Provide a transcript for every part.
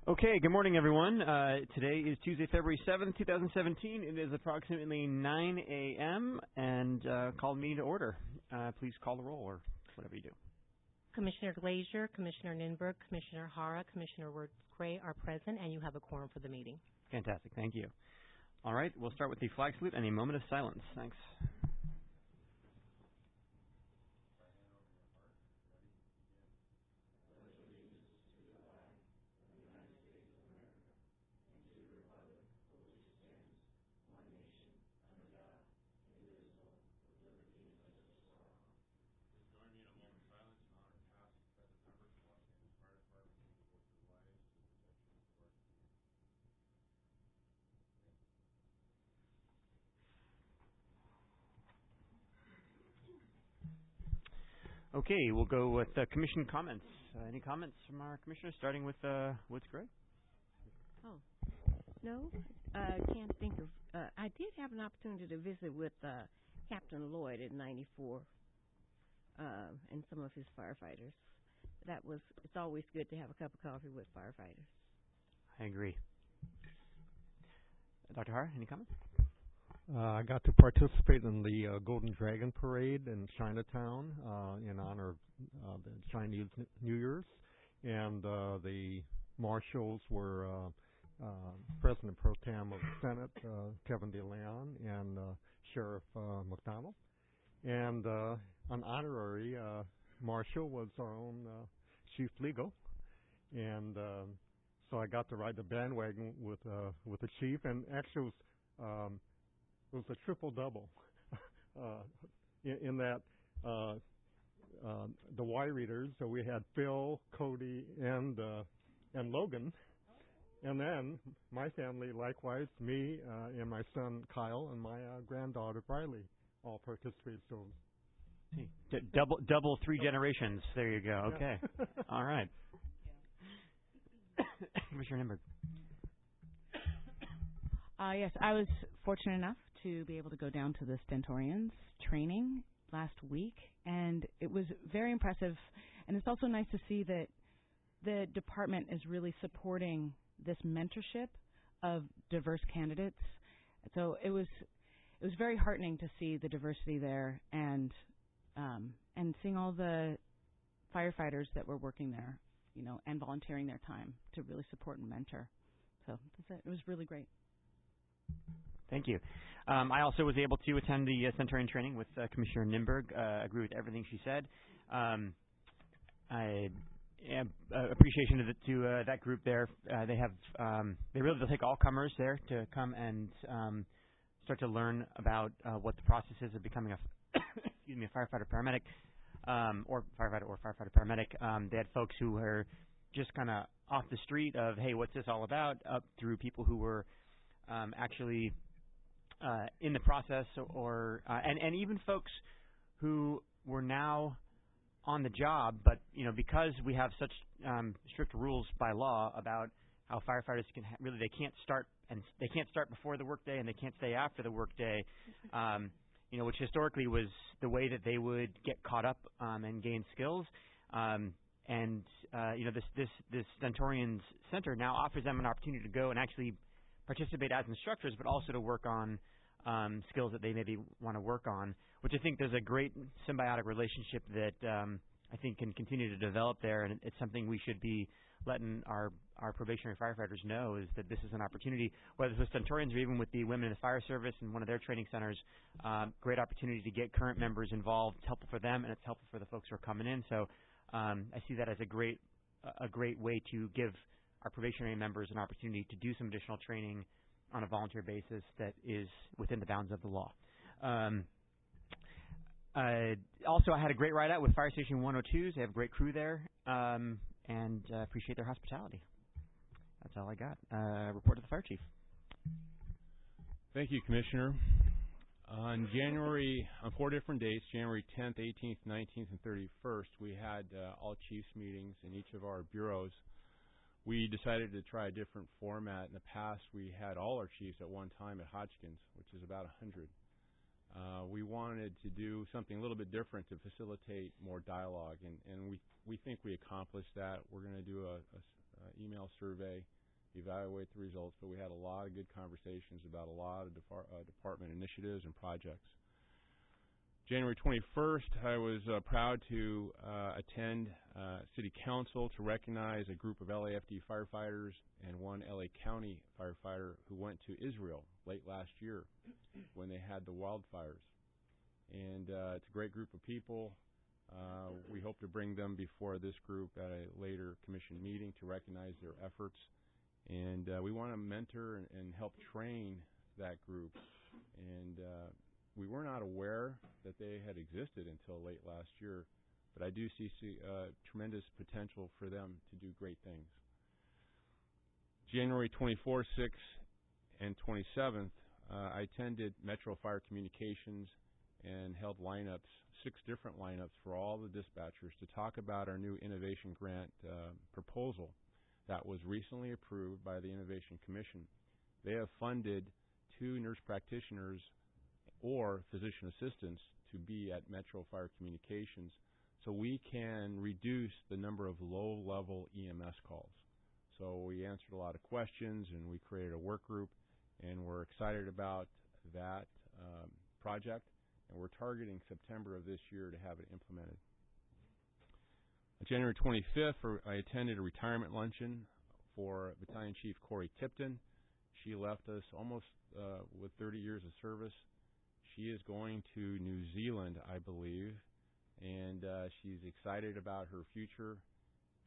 Okay, good morning, everyone. Today is Tuesday, February 7th, 2017. It is approximately 9 a.m. and call the meeting to order. Please call the roll or whatever you do. Commissioner Glazier, Commissioner Ninberg, Commissioner Hara, Commissioner Wirtz-Gray are present, and you have a quorum for the meeting. Fantastic. Thank you. All right, we'll start with the flag salute and a moment of silence. Thanks. Okay, we'll go with commission comments. Any comments from our commissioners, starting with Wirtz-Gray? Oh, no, can't think of. I did have an opportunity to visit with Captain Lloyd at 94 and some of his firefighters. It's always good to have a cup of coffee with firefighters. I agree. Dr. Hara, any comments? I got to participate in the Golden Dragon Parade in Chinatown in honor of the Chinese New Year's, and the marshals were President Pro Tem of the Senate, Kevin DeLeon, and Sheriff McDonald. And an honorary marshal was our own Chief Legal, and so I got to ride the bandwagon with the chief, and actually it was a triple-double in that the Y readers, so we had Phil, Cody, and Logan. And then my family, likewise, me and my son Kyle and my granddaughter Briley all participated. So double three generations. There you go. Okay. All right. Commissioner Ninberg. Yes, I was fortunate enough to be able to go down to the Stentorians training last week, and it was very impressive. And it's also nice to see that the department is really supporting this mentorship of diverse candidates. So it was very heartening to see the diversity there, and seeing all the firefighters that were working there, and volunteering their time to really support and mentor. So that's it. It was really great. Thank you. I also was able to attend the Centurion training with Commissioner Ninberg. Agree with everything she said. I am appreciation to that group there. They really take all comers there to come and start to learn about what the process is of becoming a firefighter paramedic, or firefighter paramedic. They had folks who were just kind of off the street of, hey, what's this all about, up through people who were actually in the process, and even folks who were now on the job, but because we have such strict rules by law about how firefighters they can't start before the workday and they can't stay after the workday, which historically was the way that they would get caught up and gain skills. This Stentorians Center now offers them an opportunity to go and actually participate as instructors, but also to work on skills that they maybe want to work on, which I think there's a great symbiotic relationship that I think can continue to develop there, and it's something we should be letting our probationary firefighters know, is that this is an opportunity, whether it's with Stentorians or even with the Women in the Fire Service and one of their training centers, great opportunity to get current members involved. It's helpful for them, and it's helpful for the folks who are coming in. So I see that as a great way to give our probationary members an opportunity to do some additional training on a volunteer basis that is within the bounds of the law. Also, I had a great ride out with Fire Station 102s. They have a great crew there, and appreciate their hospitality. That's all I got. Report to the Fire Chief. Thank you, Commissioner. On 4 different dates, January 10th, 18th, 19th, and 31st, we had all chiefs meetings in each of our bureaus. We decided to try a different format. In the past, we had all our chiefs at one time at Hodgkins, which is about 100. We wanted to do something a little bit different to facilitate more dialogue, and we think we accomplished that. We're going to do a email survey evaluate the results, but we had a lot of good conversations about a lot of department initiatives and projects. January 21st, I was proud to attend City Council to recognize a group of LAFD firefighters and one LA County firefighter who went to Israel late last year when they had the wildfires. And it's a great group of people. We hope to bring them before this group at a later commission meeting to recognize their efforts. And we want to mentor and help train that group. And we were not aware that they had existed until late last year, but I do see tremendous potential for them to do great things. January 24th, 6th, and 27th, I attended Metro Fire Communications and held lineups, 6 different lineups for all the dispatchers to talk about our new innovation grant proposal that was recently approved by the Innovation Commission. They have funded 2 nurse practitioners or physician assistants to be at Metro Fire Communications so we can reduce the number of low-level EMS calls. So we answered a lot of questions and we created a work group, and we're excited about that project, and we're targeting September of this year to have it implemented. On January 25th, I attended a retirement luncheon for Battalion Chief Corey Tipton. She left us almost with 30 years of service. She is going to New Zealand, I believe, and she's excited about her future.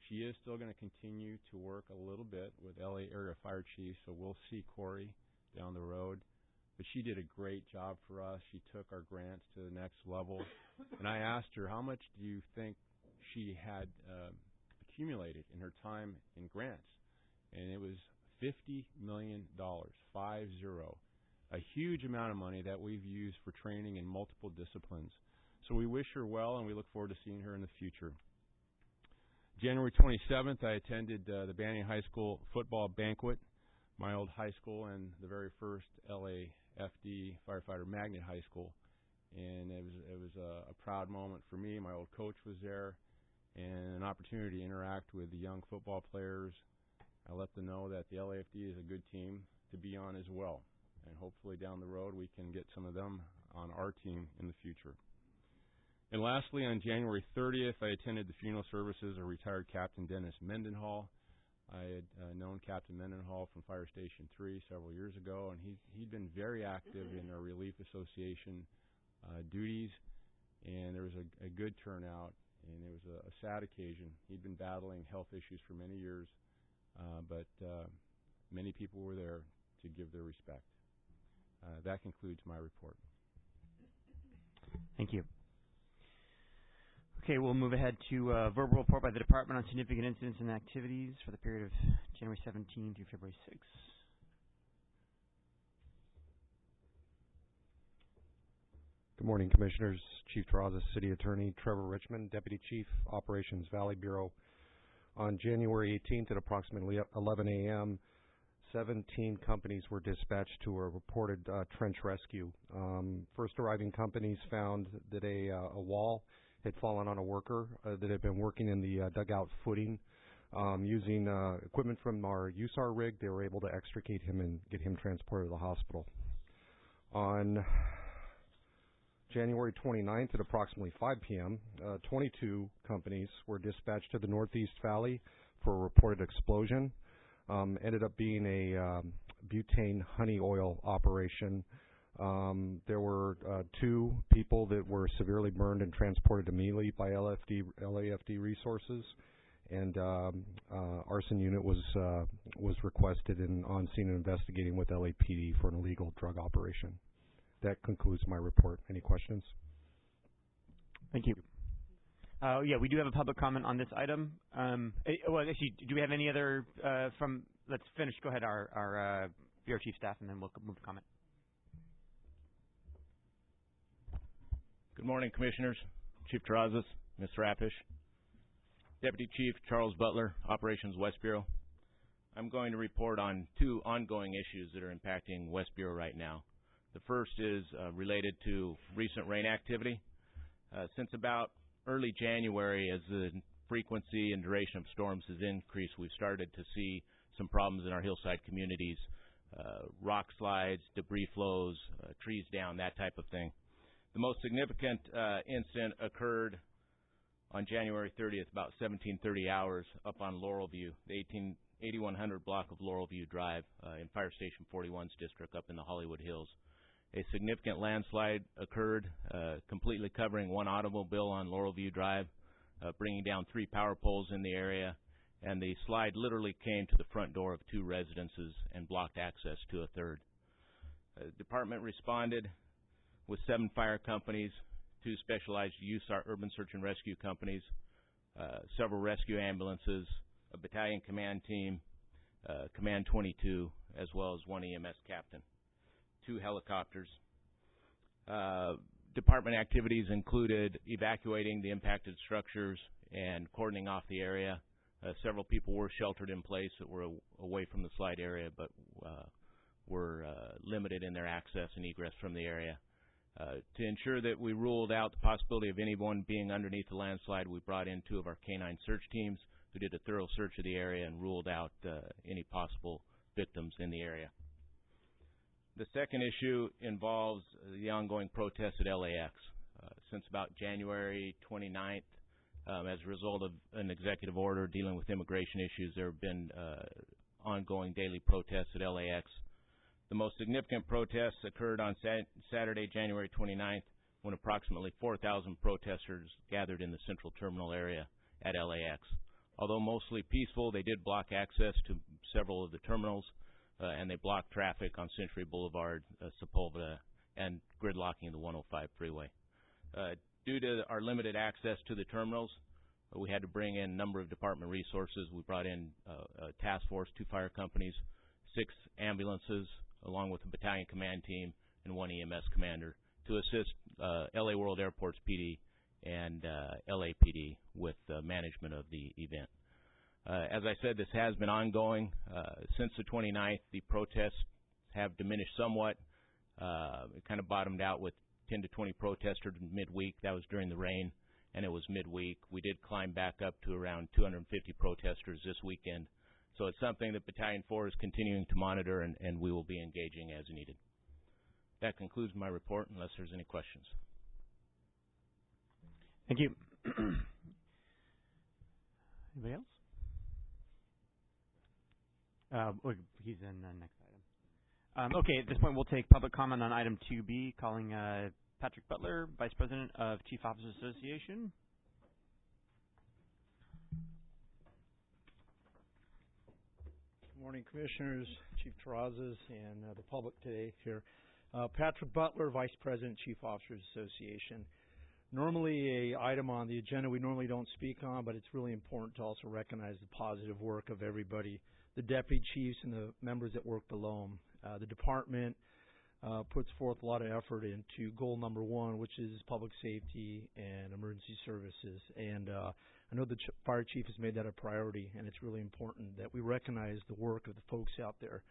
She is still going to continue to work a little bit with LA Area Fire Chief, so we'll see Corey down the road. But she did a great job for us. She took our grants to the next level. And I asked her, how much do you think she had accumulated in her time in grants? And it was $50 million, 50. A huge amount of money that we've used for training in multiple disciplines. So we wish her well, and we look forward to seeing her in the future. January 27th, I attended the Banning High School football banquet, my old high school, and the very first LAFD Firefighter Magnet High School. And it was a proud moment for me. My old coach was there, and an opportunity to interact with the young football players. I let them know that the LAFD is a good team to be on as well. And hopefully down the road we can get some of them on our team in the future. And lastly, on January 30th, I attended the funeral services of retired Captain Dennis Mendenhall. I had known Captain Mendenhall from Fire Station 3 several years ago, and he'd been very active in our Relief Association duties, and there was a good turnout, and it was a sad occasion. He'd been battling health issues for many years, but many people were there to give their respect. That concludes my report. Thank you. Okay, we'll move ahead to a verbal report by the Department on significant incidents and activities for the period of January 17 through February 6. Good morning, Commissioners. Chief Terrazas, City Attorney Trevor Richmond, Deputy Chief, Operations Valley Bureau. On January 18th at approximately 11 a.m., 17 companies were dispatched to a reported trench rescue. First arriving companies found that a wall had fallen on a worker that had been working in the dugout footing. Using equipment from our USAR rig, they were able to extricate him and get him transported to the hospital. On January 29th at approximately 5 p.m., 22 companies were dispatched to the Northeast Valley for a reported explosion. Ended up being a butane honey oil operation. There were 2 people that were severely burned and transported immediately by LAFD resources, and arson unit was requested and on scene and investigating with LAPD for an illegal drug operation. That concludes my report. Any questions? Thank you. Yeah, we do have a public comment on this item. Well, actually, do we have any other let's finish. Go ahead, our Bureau Chief Staff, and then we'll move to comment. Good morning, Commissioners. Chief Terrazas, Mr. Rappish. Deputy Chief Charles Butler, Operations West Bureau. I'm going to report on 2 ongoing issues that are impacting West Bureau right now. The first is related to recent rain activity. Since about early January, as the frequency and duration of storms has increased, we've started to see some problems in our hillside communities, rock slides, debris flows, trees down, that type of thing. The most significant incident occurred on January 30th, about 17:30 hours, up on Laurel View, the 8100 block of Laurel View Drive in Fire Station 41's district up in the Hollywood Hills. A significant landslide occurred, completely covering one automobile on Laurel View Drive, bringing down 3 power poles in the area, and the slide literally came to the front door of 2 residences and blocked access to a third. The department responded with 7 fire companies, 2 specialized USAR urban search and rescue companies, several rescue ambulances, a battalion command team, Command 22, as well as 1 EMS captain, 2 helicopters. Department activities included evacuating the impacted structures and cordoning off the area. Several people were sheltered in place that were away from the slide area, but were limited in their access and egress from the area. To ensure that we ruled out the possibility of anyone being underneath the landslide, we brought in 2 of our canine search teams who did a thorough search of the area and ruled out any possible victims in the area. The second issue involves the ongoing protests at LAX. Since about January 29th, as a result of an executive order dealing with immigration issues, there have been ongoing daily protests at LAX. The most significant protests occurred on Saturday, January 29th, when approximately 4,000 protesters gathered in the central terminal area at LAX. Although mostly peaceful, they did block access to several of the terminals, and they blocked traffic on Century Boulevard, Sepulveda, and gridlocking the 105 freeway. Due to our limited access to the terminals, we had to bring in a number of department resources. We brought in a task force, 2 fire companies, 6 ambulances, along with a battalion command team and 1 EMS commander to assist LA World Airports PD and LAPD with management of the event. As I said, this has been ongoing. Since the 29th, the protests have diminished somewhat. It kind of bottomed out with 10 to 20 protesters midweek. That was during the rain, and it was midweek. We did climb back up to around 250 protesters this weekend. So it's something that Battalion 4 is continuing to monitor, and we will be engaging as needed. That concludes my report, unless there's any questions. Thank you. Anybody else? He's in the next item. Okay, at this point we'll take public comment on item 2B, calling Patrick Butler, Vice President of Chief Officers Association. Good morning, Commissioners, Chief Terrazas, and the public today here. Patrick Butler, Vice President, Chief Officers Association. Normally, a item on the agenda we normally don't speak on, but it's really important to also recognize the positive work of everybody, the deputy chiefs and the members that work below them. The department puts forth a lot of effort into goal number 1, which is public safety and emergency services. And I know the fire chief has made that a priority, and it's really important that we recognize the work of the folks out there.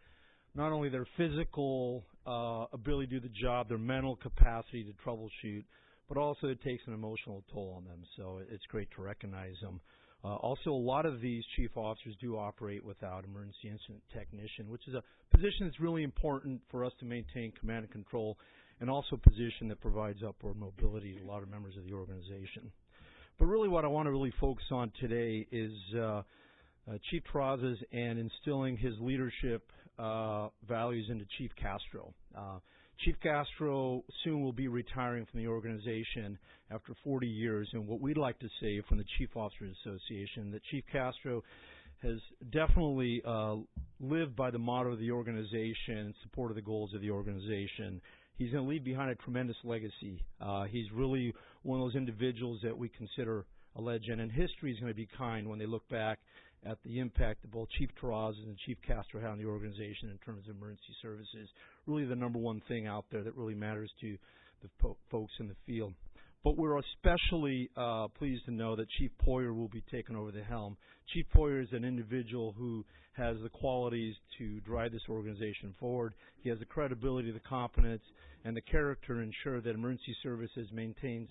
Not only their physical ability to do the job, their mental capacity to troubleshoot, but also it takes an emotional toll on them. So it's great to recognize them. Also, a lot of these chief officers do operate without emergency incident technician, which is a position that's really important for us to maintain command and control, and also a position that provides upward mobility to a lot of members of the organization. But really what I want to really focus on today is Chief Terrazas and instilling his leadership values into Chief Castro. Chief Castro soon will be retiring from the organization after 40 years, and what we'd like to say from the Chief Officers Association, that Chief Castro has definitely lived by the motto of the organization and supported the goals of the organization. He's going to leave behind a tremendous legacy. He's really one of those individuals that we consider a legend, and history is going to be kind when they look back at the impact that both Chief Terrazas and Chief Castro had on the organization in terms of emergency services. Really the number one thing out there that really matters to the folks in the field. But we're especially pleased to know that Chief Poyer will be taking over the helm. Chief Poyer is an individual who has the qualities to drive this organization forward. He has the credibility, the competence, and the character to ensure that emergency services maintains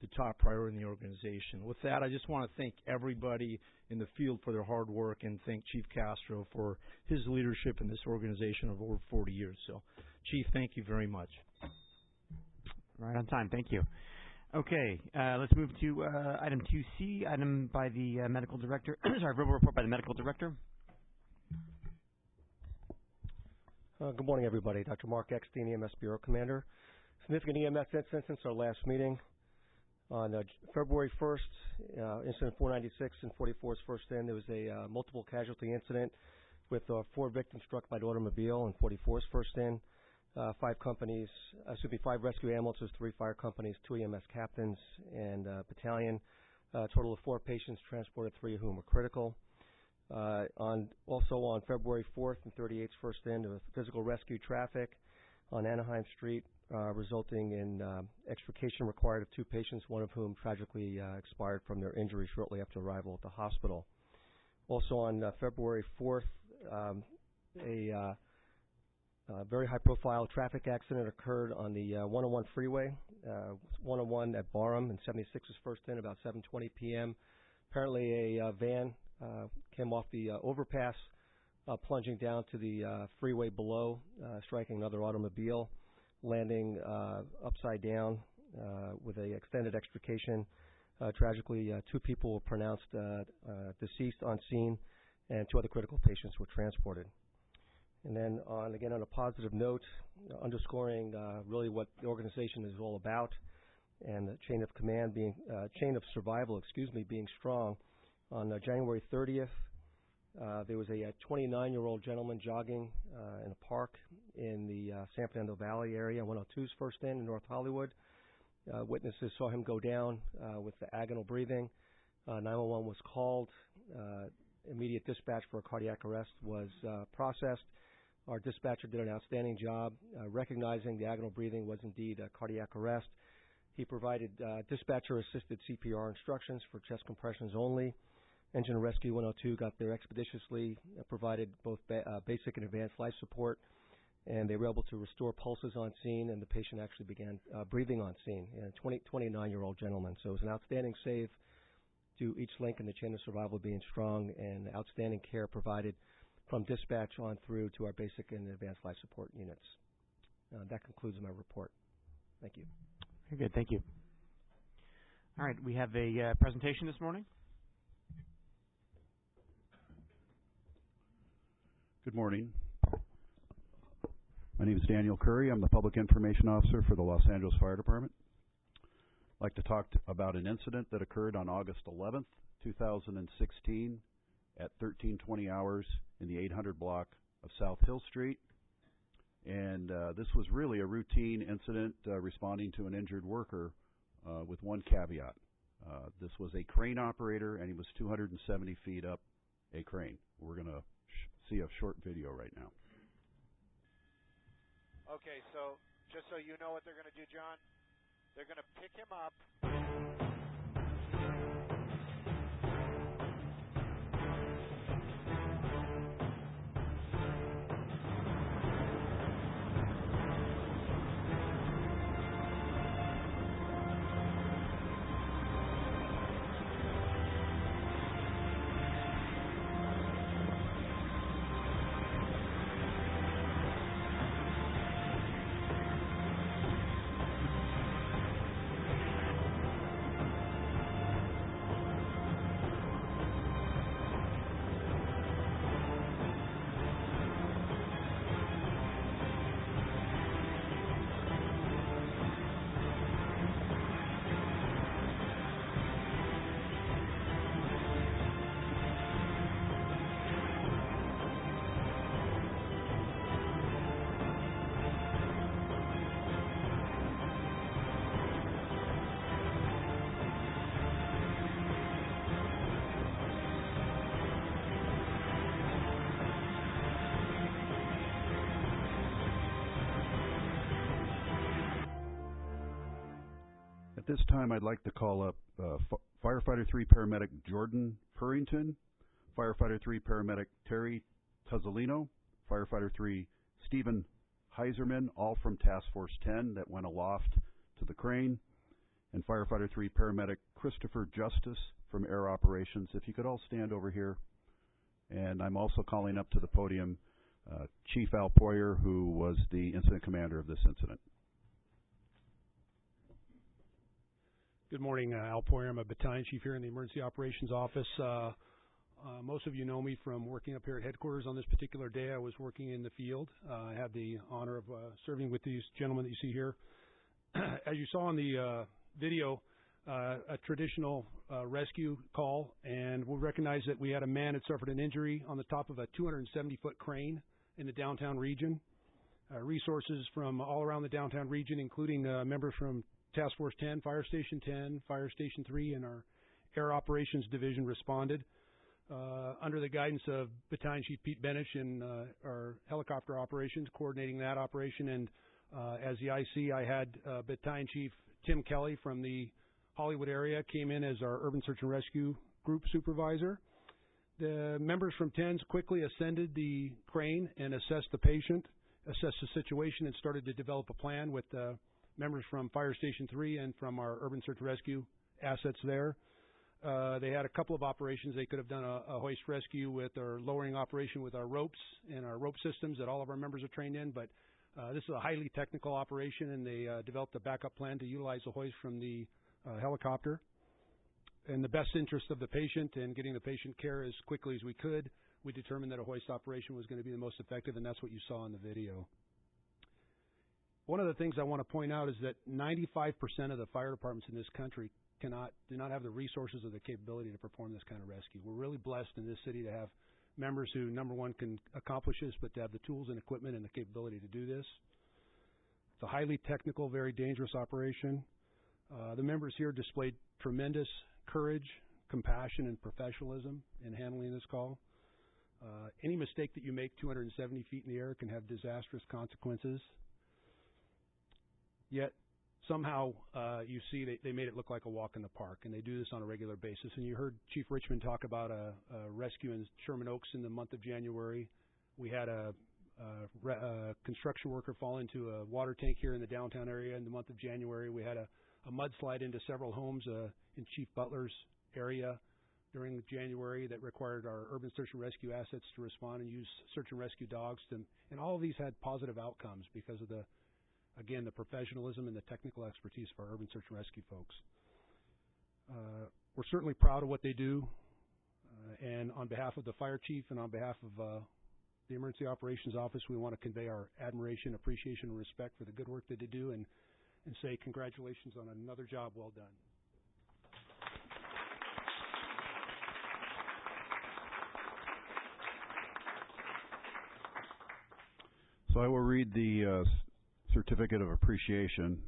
the top priority in the organization. With that, I just want to thank everybody in the field for their hard work and thank Chief Castro for his leadership in this organization of over 40 years. So, Chief, thank you very much. Right on time. Thank you. Okay, let's move to item 2C, item by the medical director. Sorry, verbal report by the medical director. Good morning, everybody. Dr. Mark Eckstein, EMS Bureau Commander. Significant EMS incident since our last meeting. On February 1st, incident 496 and 44's first in, there was a multiple casualty incident with 4 victims struck by an automobile and 44's first in. 5 rescue ambulances, 3 fire companies, 2 EMS captains, and battalion. A total of 4 patients transported, 3 of whom were critical. Also on February 4th and 38's first in, there was physical rescue traffic on Anaheim Street, resulting in extrication required of 2 patients, one of whom tragically expired from their injuries shortly after arrival at the hospital. Also on February 4th, a very high-profile traffic accident occurred on the 101 freeway, 101 at Barham, and 76 was first in about 7:20 p.m. Apparently a van came off the overpass, plunging down to the freeway below, striking another automobile, landing upside down with an extended extrication. Tragically, 2 people were pronounced deceased on scene, and 2 other critical patients were transported. And then, on a positive note, underscoring really what the organization is all about, and the chain of command being chain of survival, being strong. On January 30th, there was a 29-year-old gentleman jogging in a park in the San Fernando Valley area, 102's first in North Hollywood. Witnesses saw him go down with the agonal breathing. 911 was called. Immediate dispatch for a cardiac arrest was processed. Our dispatcher did an outstanding job recognizing the agonal breathing was indeed a cardiac arrest. He provided dispatcher-assisted CPR instructions for chest compressions only. Engine and Rescue 102 got there expeditiously, provided both basic and advanced life support, and they were able to restore pulses on scene, and the patient actually began breathing on scene, a 29-year-old gentleman. So it was an outstanding save to each link in the chain of survival being strong, and outstanding care provided from dispatch on through to our basic and advanced life support units. That concludes my report. Thank you. Very good. Thank you. All right. We have a presentation this morning. Good morning. My name is Daniel Curry. I'm the Public Information Officer for the Los Angeles Fire Department. I'd like to talk about an incident that occurred on August 11th, 2016 at 13:20 hours in the 800 block of South Hill Street. And this was really a routine incident responding to an injured worker with one caveat. This was a crane operator, and he was 270 feet up a crane. We're going to see a short video right now. Okay, so just so you know what they're going to do, John, they're going to pick him up. At this time, I'd like to call up Firefighter 3 Paramedic Jordan Purrington, Firefighter 3 Paramedic Terry Tuzzolino, Firefighter 3 Stephen Heiserman, all from Task Force 10 that went aloft to the crane, and Firefighter 3 paramedic Christopher Justice from Air Operations. If you could all stand over here. And I'm also calling up to the podium Chief Al Poyer, who was the incident commander of this incident. Good morning, Al Poyer. I'm a battalion chief here in the Emergency Operations Office. Most of you know me from working up here at headquarters. On this particular day, I was working in the field. I had the honor of serving with these gentlemen that you see here. As you saw in the video, a traditional rescue call, and we recognized that we had a man that suffered an injury on the top of a 270-foot crane in the downtown region. Resources from all around the downtown region, including members from Task Force 10, Fire Station 10, Fire Station 3, and our Air Operations Division responded. Under the guidance of Battalion Chief Pete Benich and our helicopter operations, coordinating that operation, and as the IC, I had Battalion Chief Tim Kelly from the Hollywood area came in as our Urban Search and Rescue Group Supervisor. The members from TENS quickly ascended the crane and assessed the patient, assessed the situation, and started to develop a plan with members from Fire Station 3 and from our Urban Search and Rescue assets there. They had a couple of operations. They could have done a hoist rescue with our lowering operation with our ropes and our rope systems that all of our members are trained in, but this is a highly technical operation, and they developed a backup plan to utilize the hoist from the helicopter. In the best interest of the patient and getting the patient care as quickly as we could, we determined that a hoist operation was going to be the most effective, and that's what you saw in the video. One of the things I want to point out is that 95% of the fire departments in this country do not have the resources or the capability to perform this kind of rescue. We're really blessed in this city to have members who, number one, can accomplish this, but to have the tools and equipment and the capability to do this. It's a highly technical, very dangerous operation. The members here displayed tremendous courage, compassion, and professionalism in handling this call. Any mistake that you make 270 feet in the air can have disastrous consequences. Yet, somehow, you see they made it look like a walk in the park, and they do this on a regular basis. And you heard Chief Richmond talk about a rescue in Sherman Oaks in the month of January. We had a construction worker fall into a water tank here in the downtown area in the month of January. We had a mudslide into several homes in Chief Butler's area during January that required our urban search and rescue assets to respond and use search and rescue dogs. And all of these had positive outcomes because of the professionalism and the technical expertise of our urban search and rescue folks. We're certainly proud of what they do. And on behalf of the fire chief and on behalf of the Emergency Operations Office, we want to convey our admiration, appreciation, and respect for the good work that they do and say congratulations on another job well done. So I will read the certificate of appreciation.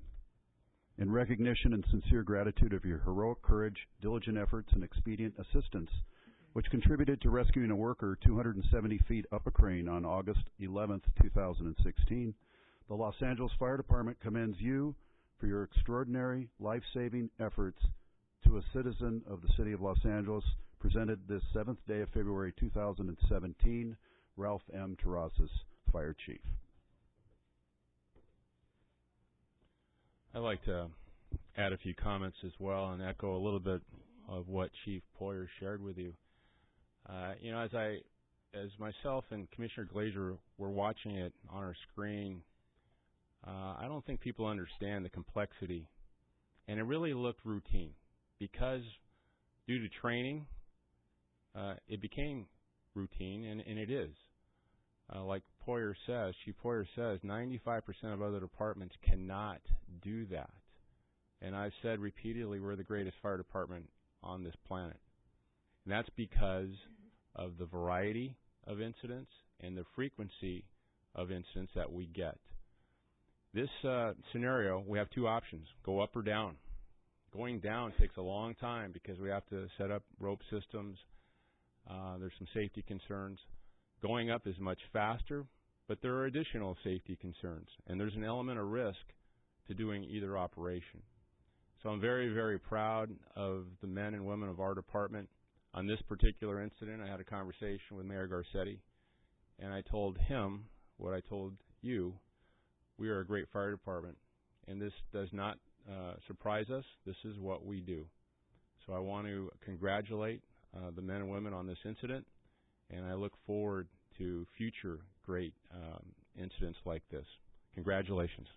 In recognition and sincere gratitude of your heroic courage, diligent efforts, and expedient assistance, which contributed to rescuing a worker 270 feet up a crane on August 11th, 2016, the Los Angeles Fire Department commends you for your extraordinary life-saving efforts to a citizen of the City of Los Angeles, presented this 7th day of February 2017, Ralph M. Terrazas, Fire Chief. I'd like to add a few comments as well and echo a little bit of what Chief Poyer shared with you. As myself and Commissioner Glazer were watching it on our screen, I don't think people understand the complexity. And it really looked routine because due to training, it became routine, and it is. Like Chief Poyer says, 95% of other departments cannot do that. And I've said repeatedly, we're the greatest fire department on this planet. And that's because of the variety of incidents and the frequency of incidents that we get. This scenario, we have two options, go up or down. Going down takes a long time because we have to set up rope systems. There's some safety concerns. Going up is much faster, but there are additional safety concerns, and there's an element of risk to doing either operation. So I'm very, very proud of the men and women of our department. On this particular incident, I had a conversation with Mayor Garcetti, and I told him what I told you. We are a great fire department, and this does not surprise us. This is what we do. So I want to congratulate the men and women on this incident, and I look forward to future great incidents like this. Congratulations.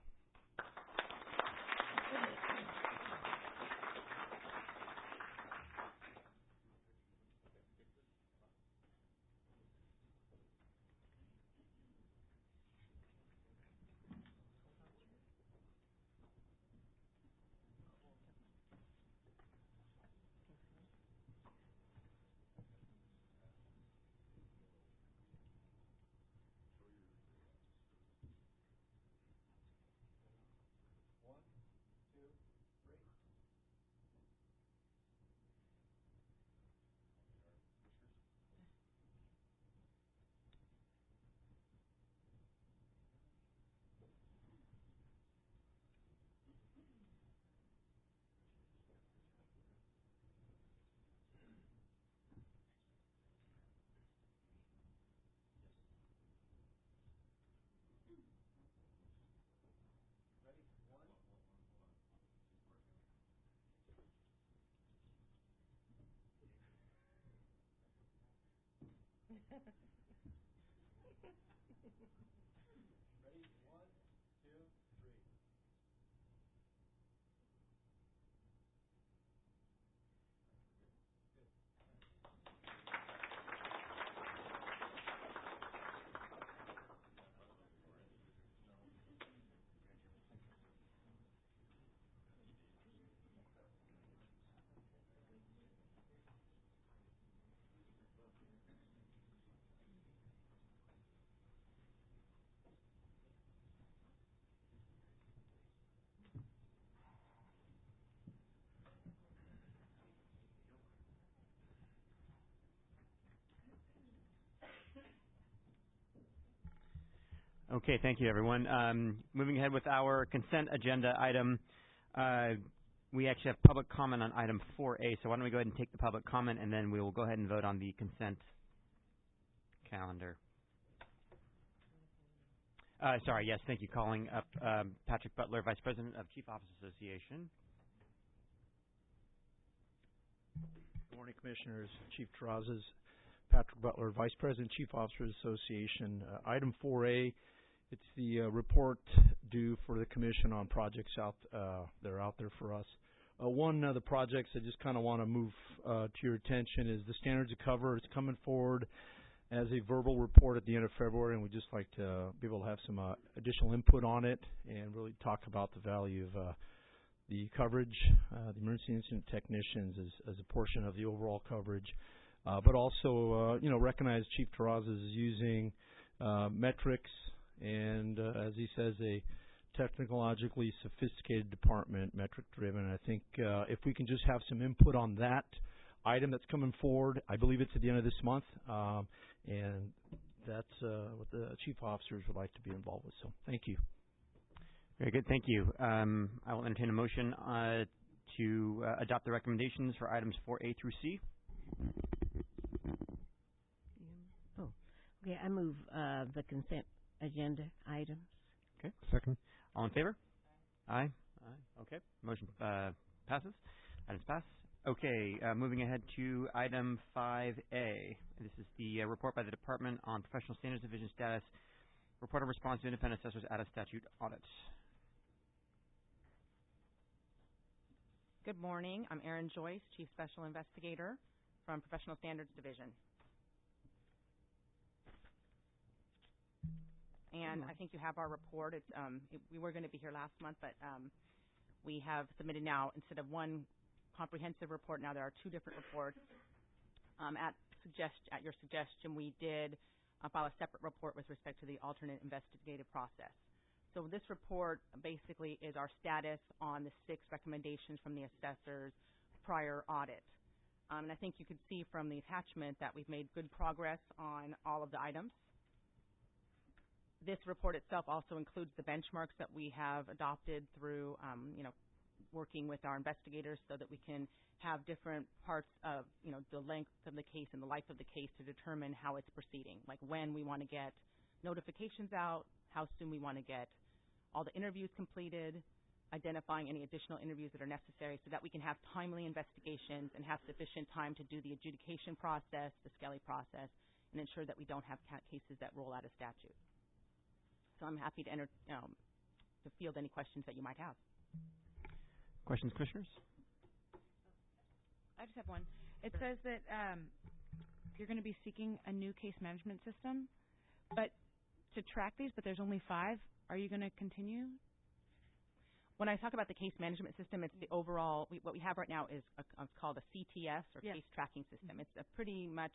Okay, thank you, everyone. Moving ahead with our consent agenda item, we actually have public comment on item 4A, so why don't we go ahead and take the public comment, and then we will go ahead and vote on the consent calendar. Sorry, yes, thank you. Calling up Patrick Butler, Vice President of Chief Officers Association. Good morning, Commissioners. Chief Terrazas, Patrick Butler, Vice President, Chief Officers Association. Item 4A, it's the report due for the Commission on projects that are out there for us. One of the projects I just kind of want to move to your attention is the standards of cover. It's coming forward as a verbal report at the end of February, and we'd just like to be able to have some additional input on it and really talk about the value of the coverage, the emergency incident technicians as a portion of the overall coverage. But also, recognize Chief Terrazas is using metrics and, as he says, a technologically sophisticated department, metric-driven. I think if we can just have some input on that item that's coming forward, I believe it's at the end of this month, and that's what the Chief Officers would like to be involved with. So thank you. Very good. Thank you. I will entertain a motion to adopt the recommendations for items 4A through C. Okay, I move the consent agenda items. Okay. Second. All in favor? Aye. Aye. Okay. Motion passes. Items pass. Okay. Moving ahead to item 5A. This is the report by the Department on Professional Standards Division status. Report on response to independent assessors out-of-statute audits. Good morning. I'm Erin Joyce, Chief Special Investigator from Professional Standards Division. And I think you have our report. It's, we were going to be here last month, but we have submitted now, instead of one comprehensive report, now there are two different reports. At your suggestion, we did file a separate report with respect to the alternate investigative process. So this report basically is our status on the 6 recommendations from the assessor's prior audit. And I think you could see from the attachment that we've made good progress on all of the items. This report itself also includes the benchmarks that we have adopted through, working with our investigators so that we can have different parts of, the length of the case and the life of the case to determine how it's proceeding, like when we want to get notifications out, how soon we want to get all the interviews completed, identifying any additional interviews that are necessary so that we can have timely investigations and have sufficient time to do the adjudication process, the Skelly process, and ensure that we don't have cases that roll out of statute. So I'm happy to to field any questions that you might have. Questions, commissioners? I just have one. It says that you're going to be seeking a new case management system, but to track these, but there's only 5. Are you going to continue? When I talk about the case management system, it's the overall, what we have right now is it's called a CTS, or case tracking system. It's a pretty much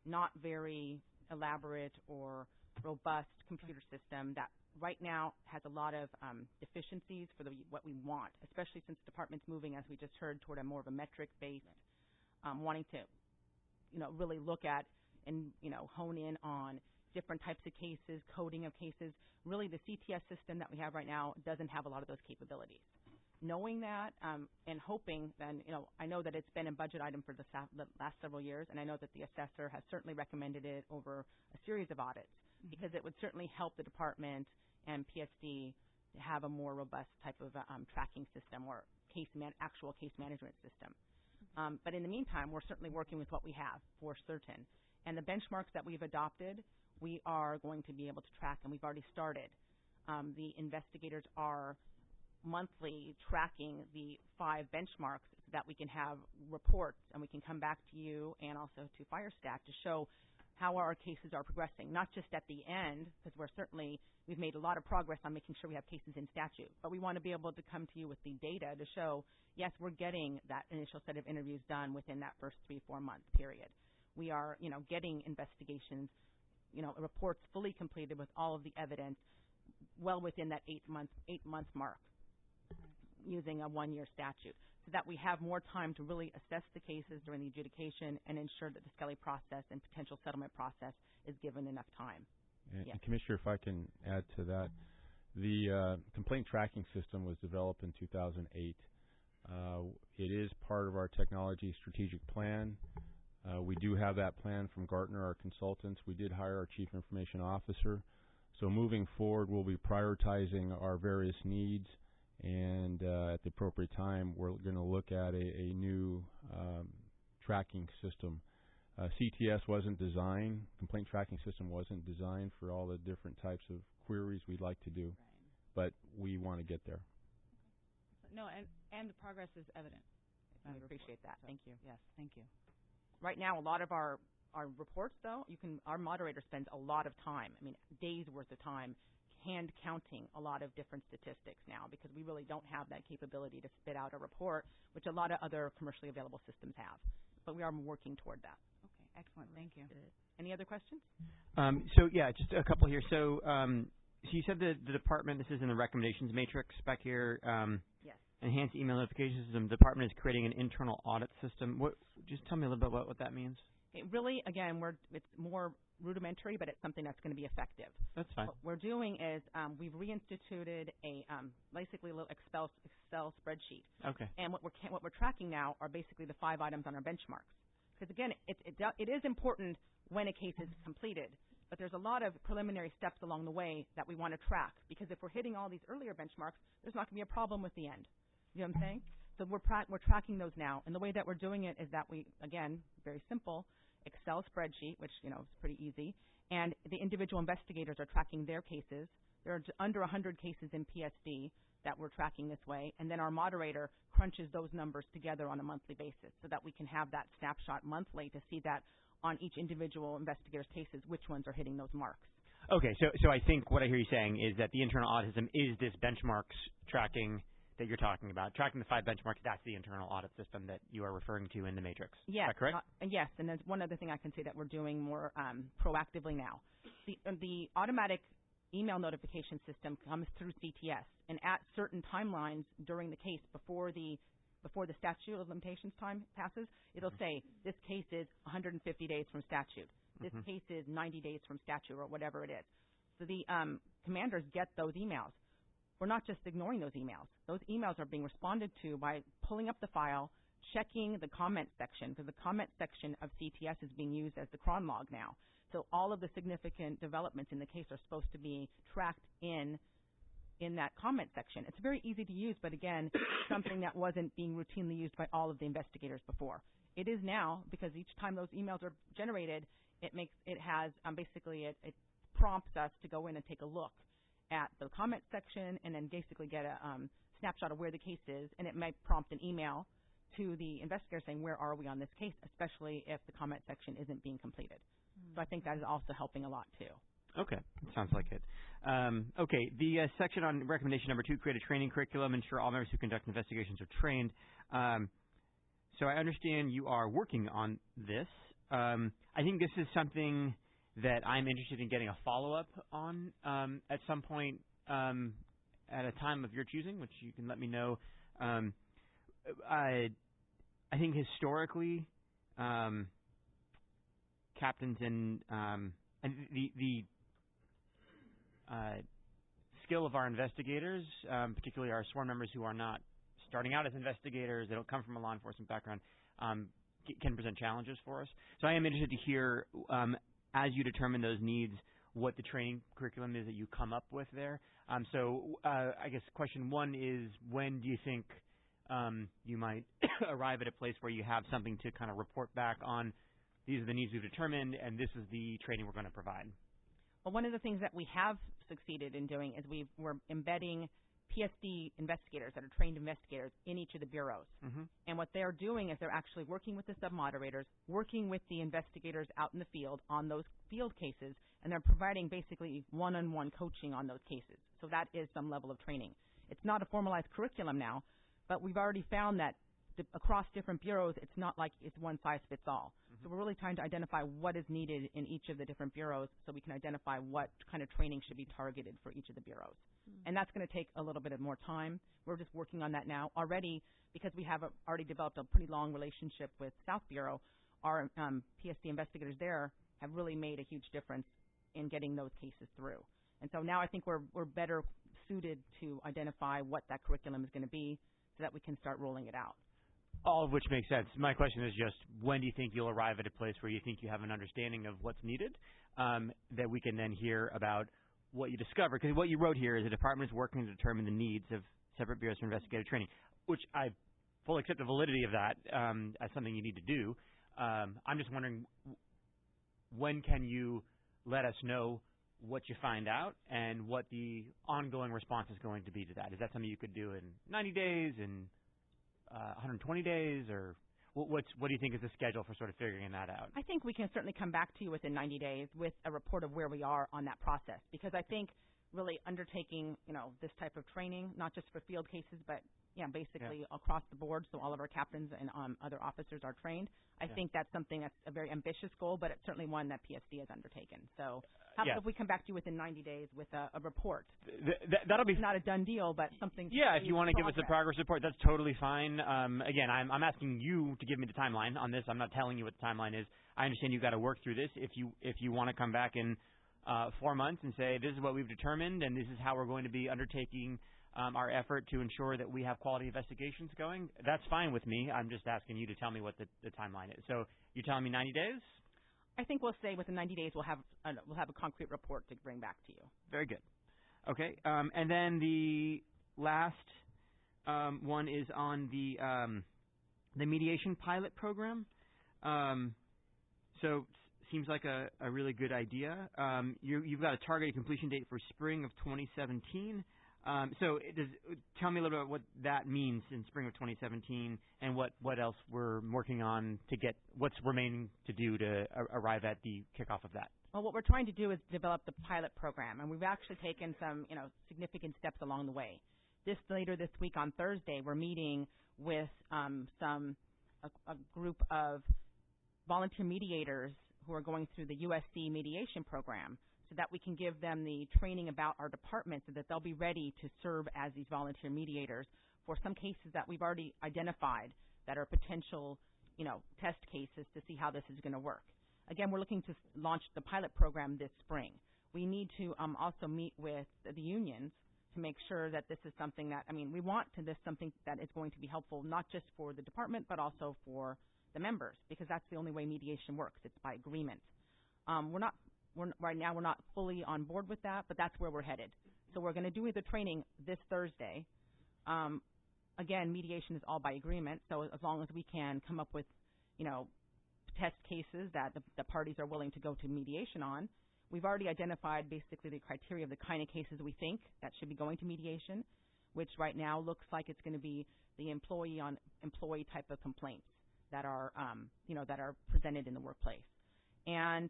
not very elaborate or robust computer system that right now has a lot of deficiencies for what we want, especially since the department's moving, as we just heard, toward a more of a metric-based, wanting to, really look at and, hone in on different types of cases, coding of cases. Really, the CTS system that we have right now doesn't have a lot of those capabilities. Knowing that and hoping, then, I know that it's been a budget item for the last several years, and I know that the assessor has certainly recommended it over a series of audits, because it would certainly help the department and PSD to have a more robust type of tracking system or actual case management system. But in the meantime, we're certainly working with what we have for certain. And the benchmarks that we've adopted, we are going to be able to track, and we've already started. The investigators are monthly tracking the 5 benchmarks so that we can have reports, and we can come back to you and also to fire staff to show how our cases are progressing, not just at the end, because we've made a lot of progress on making sure we have cases in statute, but we want to be able to come to you with the data to show, yes, we're getting that initial set of interviews done within that first 3-4 month period. We are, getting investigations, reports fully completed with all of the evidence well within that 8-month mark using a 1-year statute, so that we have more time to really assess the cases during the adjudication and ensure that the Skelly process and potential settlement process is given enough time. And Commissioner, if I can add to that, the complaint tracking system was developed in 2008. It is part of our technology strategic plan. We do have that plan from Gartner, our consultants. We did hire our Chief Information Officer. So moving forward, we'll be prioritizing our various needs, and at the appropriate time, we're going to look at a new tracking system. CTS wasn't designed, complaint tracking system wasn't designed for all the different types of queries we'd like to do, but we want to get there. No, and the progress is evident. We appreciate that. Thank you. Yes, thank you. Right now, a lot of our reports, though, our moderator spends a lot of time, days worth of time, hand counting a lot of different statistics now, because we really don't have that capability to spit out a report, which a lot of other commercially available systems have. But we are working toward that. Okay, excellent. Thank you. Any other questions? Just a couple here. So you said the department, this is in the recommendations matrix back here. Yes. Enhanced email notification system. The department is creating an internal audit system. Just tell me a little bit what that means. It really, again, it's more rudimentary, but it's something that's going to be effective. That's fine. What we're doing is we've reinstituted basically a little Excel spreadsheet. Okay. And what we're tracking now are basically the 5 items on our benchmarks. Because again, it is important when a case is completed, but there's a lot of preliminary steps along the way that we want to track. Because if we're hitting all these earlier benchmarks, there's not going to be a problem with the end. You know what I'm saying? So we're tracking those now, and the way that we're doing it is that we, again, very simple, Excel spreadsheet, which, is pretty easy, and the individual investigators are tracking their cases. There are under 100 cases in PSD that we're tracking this way, and then our moderator crunches those numbers together on a monthly basis so that we can have that snapshot monthly to see that on each individual investigator's cases, which ones are hitting those marks. Okay, so I think what I hear you saying is that the internal audit system is this benchmarks tracking that you're talking about. Tracking the 5 benchmarks, that's the internal audit system that you are referring to in the matrix. Yes. Is that correct? Yes, and there's one other thing I can say that we're doing more proactively now. The automatic email notification system comes through CTS, and at certain timelines during the case, before the statute of limitations time passes, it'll say, this case is 150 days from statute. This case is 90 days from statute, or whatever it is. So the commanders get those emails. We're not just ignoring those emails. Those emails are being responded to by pulling up the file, checking the comment section, because the comment section of CTS is being used as the cron log now. So all of the significant developments in the case are supposed to be tracked in in that comment section. It's very easy to use, but again, something that wasn't being routinely used by all of the investigators before. It is now, because each time those emails are generated, it prompts us to go in and take a look at the comment section and then basically get a snapshot of where the case is, and it might prompt an email to the investigator saying, where are we on this case, especially if the comment section isn't being completed. So I think that is also helping a lot, too. Okay. Sounds like it. Okay. The section on recommendation number 2, create a training curriculum, ensure all members who conduct investigations are trained. So I understand you are working on this. I think this is something that I'm interested in getting a follow-up on at some point at a time of your choosing, which you can let me know. I think historically, captains and the skill of our investigators, particularly our sworn members who are not starting out as investigators, they don't come from a law enforcement background, can present challenges for us. So I am interested to hear, as you determine those needs, what the training curriculum is that you come up with there. So I guess question 1 is, when do you think you might arrive at a place where you have something to kind of report back on, these are the needs we've determined, and this is the training we're going to provide? Well, one of the things that we have succeeded in doing is we're embedding PSD investigators that are trained investigators in each of the bureaus. Mm-hmm. And what they're doing is they're actually working with the sub-moderators, working with the investigators out in the field on those field cases, and they're providing basically one-on-one coaching on those cases. So that is some level of training. It's not a formalized curriculum now, but we've already found that across different bureaus, it's not like it's one size fits all. So we're really trying to identify what is needed in each of the different bureaus so we can identify what kind of training should be targeted for each of the bureaus. And that's going to take a little bit of more time. We're just working on that now. Already, because we have already developed a pretty long relationship with South Bureau, our PSD investigators there have really made a huge difference in getting those cases through. And so now I think we're better suited to identify what that curriculum is going to be so that we can start rolling it out. All of which makes sense. My question is just, when do you think you'll arrive at a place where you think you have an understanding of what's needed, that we can then hear about what you discover? Because what you wrote here is the department is working to determine the needs of separate bureaus for investigative training, which I fully accept the validity of that as something you need to do. I'm just wondering, when can you let us know what you find out and what the ongoing response is going to be to that? Is that something you could do in 90 days, in 120 days, or what do you think is the schedule for sort of figuring that out? I think we can certainly come back to you within 90 days with a report of where we are on that process, because I think really undertaking, this type of training, not just for field cases, but basically across the board, so all of our captains and other officers are trained. I think that's something that's a very ambitious goal, but it's certainly one that PSD has undertaken. So how about if we come back to you within 90 days with a report? That'll be not a done deal, but something. Yeah, if you want to give us a progress report, that's totally fine. Again, I'm asking you to give me the timeline on this. I'm not telling you what the timeline is. I understand you've got to work through this. If you want to come back in 4 months and say, this is what we've determined and this is how we're going to be undertaking our effort to ensure that we have quality investigations going, that's fine with me. I'm just asking you to tell me what the timeline is. So you're telling me 90 days? I think we'll say within 90 days we'll have a concrete report to bring back to you. Very good. Okay. And then the last one is on the mediation pilot program. So seems like a really good idea. You've got a targeted completion date for spring of 2017. So tell me a little bit about what that means in spring of 2017 and what else we're working on to get, what's remaining to do to arrive at the kickoff of that. Well, what we're trying to do is develop the pilot program, and we've actually taken some, significant steps along the way. Later this week on Thursday, we're meeting with a group of volunteer mediators who are going through the USC mediation program, so that we can give them the training about our department so that they'll be ready to serve as these volunteer mediators for some cases that we've already identified that are potential, test cases to see how this is going to work. Again, we're looking to launch the pilot program this spring. We need to also meet with the unions to make sure that this is something that, we want something that is going to be helpful not just for the department but also for the members, because that's the only way mediation works. It's by agreement. Right now we're not fully on board with that, but that's where we're headed. So we're going to do the training this Thursday. Again, mediation is all by agreement, so as long as we can come up with, test cases that the parties are willing to go to mediation on. We've already identified basically the criteria of the kind of cases we think that should be going to mediation, which right now looks like it's going to be the employee-on-employee type of complaints that are, that are presented in the workplace. And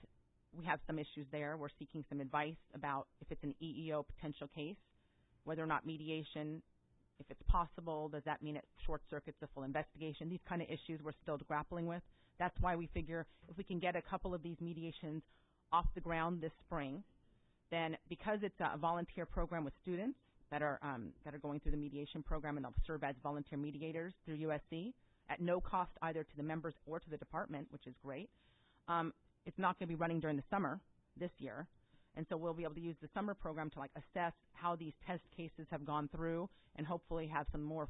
we have some issues there. We're seeking some advice about if it's an EEO potential case, whether or not mediation, if it's possible, does that mean it short-circuits the full investigation? These kind of issues we're still grappling with. That's why we figure if we can get a couple of these mediations off the ground this spring, then because it's a volunteer program with students that are going through the mediation program, and they'll serve as volunteer mediators through USC at no cost either to the members or to the department, which is great. It's not going to be running during the summer this year, and so we'll be able to use the summer program to assess how these test cases have gone through, and hopefully have some more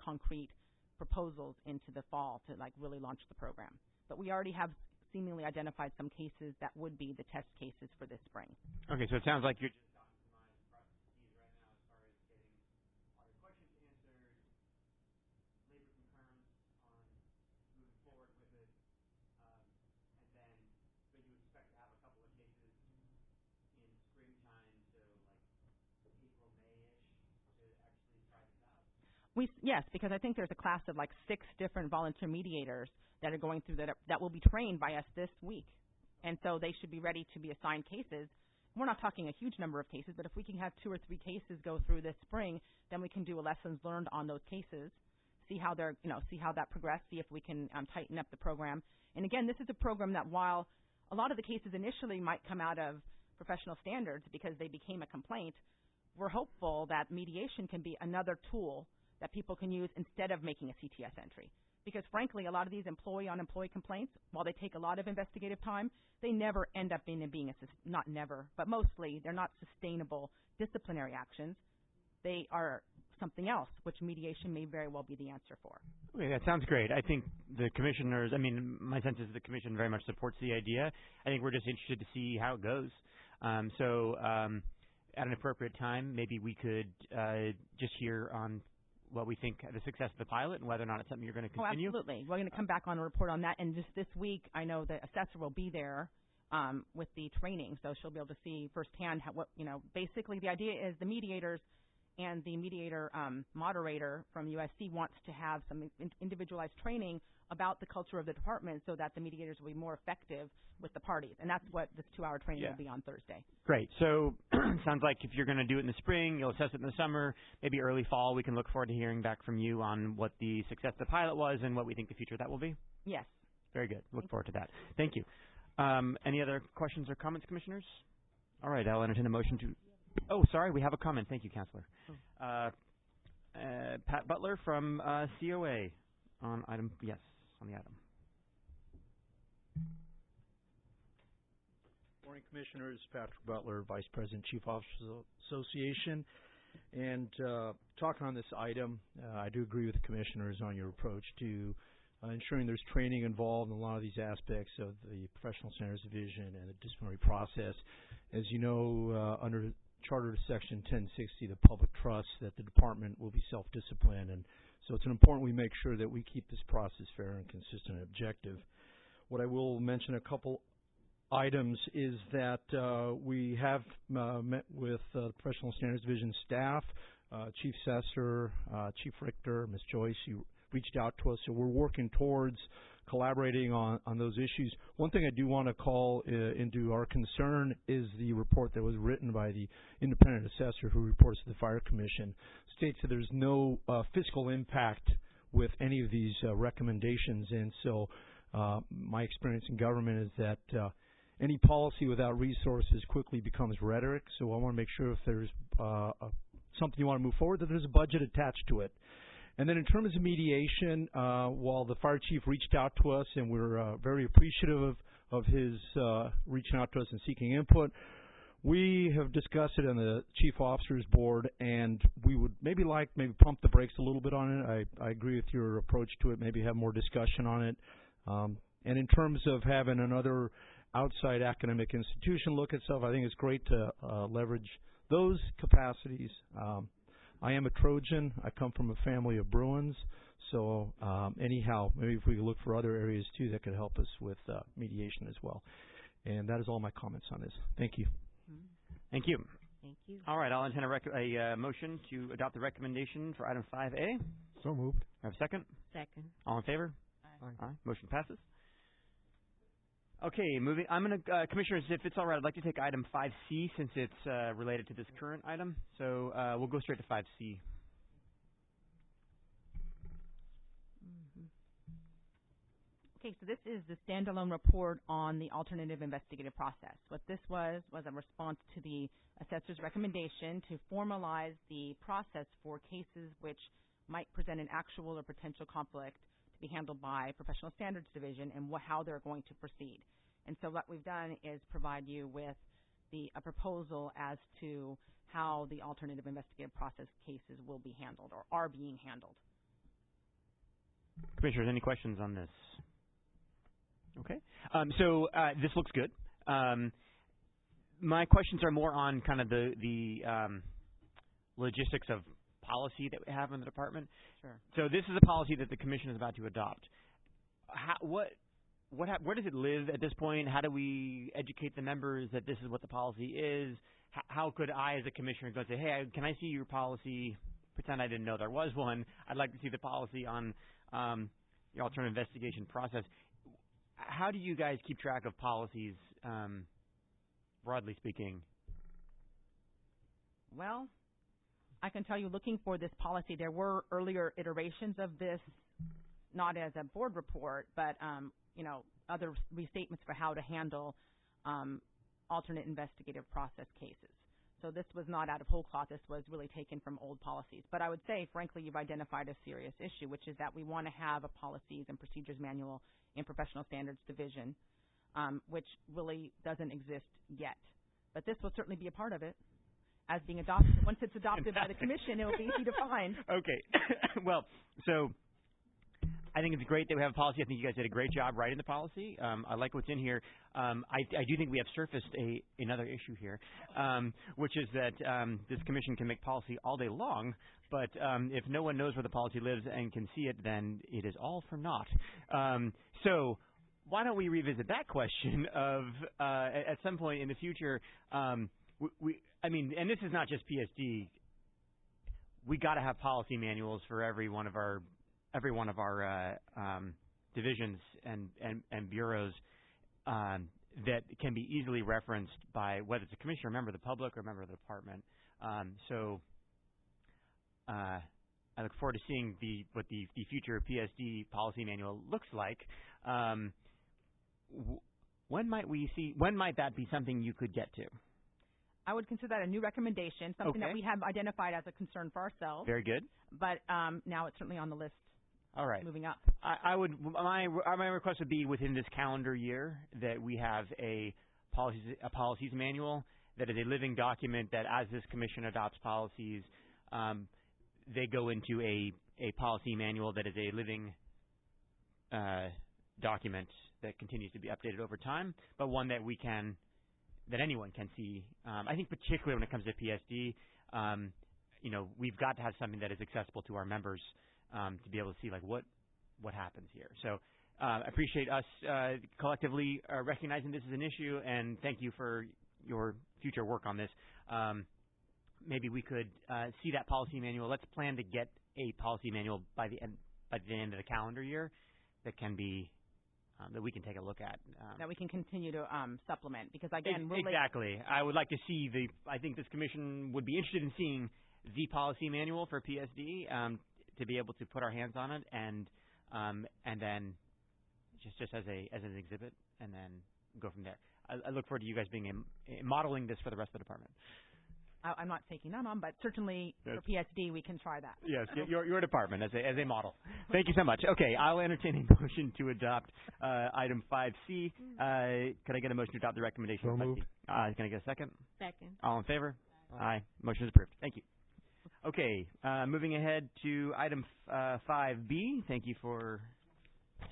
concrete proposals into the fall to really launch the program. But we already have seemingly identified some cases that would be the test cases for this spring. Okay, so it sounds like you're just optimizing processes right now as far as getting all your questions answered, labor concurrence on moving forward with it, but you expect to have a couple of cases in springtime, so April, May-ish, to actually try this out? Yes, because I think there's a class of 6 different volunteer mediators that are going through that will be trained by us this week. And so they should be ready to be assigned cases. We're not talking a huge number of cases, but if we can have 2 or 3 cases go through this spring, then we can do a lessons learned on those cases, see how they're, see how that progressed, see if we can tighten up the program. And again, this is a program that while a lot of the cases initially might come out of professional standards because they became a complaint, we're hopeful that mediation can be another tool that people can use instead of making a CTS entry. Because frankly, a lot of these employee-on-employee complaints, while they take a lot of investigative time, they never end up not never, but mostly they're not sustainable disciplinary actions. They are something else, which mediation may very well be the answer for. Okay, that sounds great. I think the commissioners, my sense is the commission very much supports the idea. I think we're just interested to see how it goes. So at an appropriate time, maybe we could just hear on what we think the success of the pilot and whether or not it's something you're going to continue. Oh, absolutely. We're going to come back on a report on that. And just this week, I know the assessor will be there with the training, so she'll be able to see firsthand basically the idea is the mediators and the mediator moderator from USC wants to have some individualized training about the culture of the department so that the mediators will be more effective with the parties. And that's what this 2-hour training will be on Thursday. Great. So sounds like if you're going to do it in the spring, you'll assess it in the summer, maybe early fall, we can look forward to hearing back from you on what the success of the pilot was and what we think the future of that will be. Yes. Very good. Look forward to that. Thank you. Any other questions or comments, commissioners? All right. I'll entertain a motion to... Oh, sorry. We have a comment. Thank you, Counselor. Pat Butler from COA on item... Yes, on the item. Morning, Commissioners. Patrick Butler, Vice President, Chief Officers Association. And talking on this item, I do agree with the Commissioners on your approach to ensuring there's training involved in a lot of these aspects of the Professional Standards Division and the disciplinary process. As you know, under Charter Section 1060, the public trusts that the department will be self-disciplined, and so it's important we make sure that we keep this process fair and consistent and objective. What I will mention a couple items is that we have met with the Professional Standards Division staff, Chief Sesser, Chief Richter, Ms. Joyce. You reached out to us, so we're working towards collaborating on those issues. One thing I do want to call into our concern is the report that was written by the independent assessor who reports to the Fire Commission, states that there's no fiscal impact with any of these recommendations. And so my experience in government is that any policy without resources quickly becomes rhetoric. So I want to make sure if there's something you want to move forward, that there's a budget attached to it. And then in terms of mediation, while the fire chief reached out to us, and we're very appreciative of his reaching out to us and seeking input, we have discussed it on the Chief Officers Board, and we would maybe pump the brakes a little bit on it. I agree with your approach to it, maybe have more discussion on it. And in terms of having another outside academic institution look at stuff, I think it's great to leverage those capacities, I am a Trojan. I come from a family of Bruins. So anyhow, maybe if we could look for other areas too that could help us with mediation as well. And that is all my comments on this. Thank you. Thank you. Thank you. All right, I'll entertain a motion to adopt the recommendation for item 5A. So moved. Have a second? Second. All in favor? Aye. Aye. Motion passes. Okay, moving. I'm going to, Commissioners, if it's all right, I'd like to take item 5C since it's related to this current item. So we'll go straight to 5C. Okay, so this is the standalone report on the alternative investigative process. What this was a response to the assessor's recommendation to formalize the process for cases which might present an actual or potential conflict to be handled by Professional Standards Division and how they're going to proceed. And so what we've done is provide you with a proposal as to how the alternative investigative process cases will be handled or are being handled. Commissioners, any questions on this? Okay. So this looks good. My questions are more on kind of the logistics of policy that we have in the department. Sure. So this is a policy that the Commission is about to adopt. Where does it live at this point? How do we educate the members that this is what the policy is? How could I, as a Commissioner, go and say, hey, can I see your policy? Pretend I didn't know there was one. I'd like to see the policy on the alternative investigation process. How do you guys keep track of policies, broadly speaking? Well, I can tell you, looking for this policy, there were earlier iterations of this, not as a board report, but other restatements for how to handle alternate investigative process cases. So this was not out of whole cloth. This was really taken from old policies. But I would say, frankly, you've identified a serious issue, which is that we want to have a policies and procedures manual in Professional Standards Division, which really doesn't exist yet. But this will certainly be a part of it as being adopted. Once it's adopted by the Commission, it will be easy to find. Okay. Well, so I think it's great that we have a policy. I think you guys did a great job writing the policy. I like what's in here. I do think we have surfaced another issue here, which is that this Commission can make policy all day long, but if no one knows where the policy lives and can see it, then it is all for naught. So why don't we revisit that question of at some point in the future, I mean, and this is not just PSD. We got to have policy manuals for every one of our divisions and bureaus that can be easily referenced by whether it's a commissioner, a member of the public, or a member of the department. So I look forward to seeing what the future PSD policy manual looks like. When might that be something you could get to? I would consider that a new recommendation, something that we have identified as a concern for ourselves. Very good. But now it's certainly on the list. All right. Moving up. My request would be within this calendar year that we have a policies manual that is a living document that, as this Commission adopts policies, they go into a policy manual that is a living document that continues to be updated over time, but one that that anyone can see. I think particularly when it comes to PSD, we've got to have something that is accessible to our members to be able to see what happens here. So I appreciate us collectively recognizing this as an issue, and thank you for your future work on this. Maybe we could see that policy manual. Let's plan to get a policy manual by the end of the calendar year that can be that we can take a look at. That we can continue to supplement, because again, exactly. I would like to see I think this Commission would be interested in seeing the policy manual for PSD to be able to put our hands on it and then just as an exhibit and then go from there. I look forward to you guys being modeling this for the rest of the department. I'm not taking that on, but certainly for PSD we can try that. Yes, your department as a model. Thank you so much. Okay, I'll entertain a motion to adopt item 5C. Could I get a motion to adopt the recommendation? So moved. Can I get a second? Second. All in favor? Aye. Motion is approved. Thank you. Okay, moving ahead to item 5B. Thank you for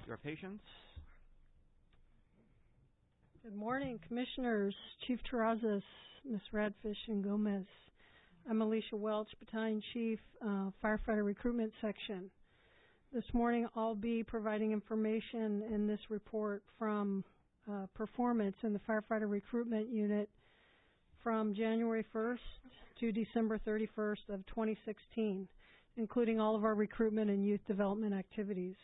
your patience. Good morning, Commissioners, Chief Terrazas, Ms. Radfish, and Gomez. I'm Alicia Welch, Battalion Chief, Firefighter Recruitment Section. This morning I'll be providing information in this report from performance in the Firefighter Recruitment Unit from January 1st to December 31st of 2016, including all of our recruitment and youth development activities.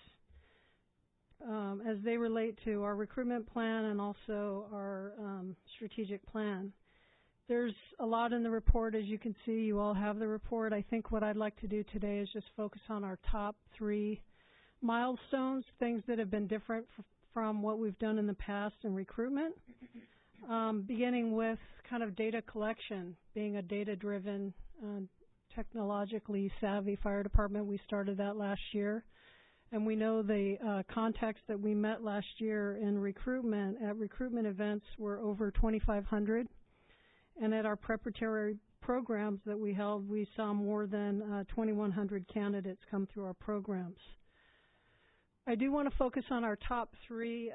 As they relate to our recruitment plan and also our strategic plan. There's a lot in the report. As you can see, you all have the report. I think what I'd like to do today is just focus on our top 3 milestones, things that have been different from what we've done in the past in recruitment, beginning with kind of data collection. Being a data-driven, technologically savvy fire department, we started that last year. And we know the contacts that we met last year in recruitment, at recruitment events, were over 2,500. And at our preparatory programs that we held, we saw more than 2,100 candidates come through our programs. I do want to focus on our top three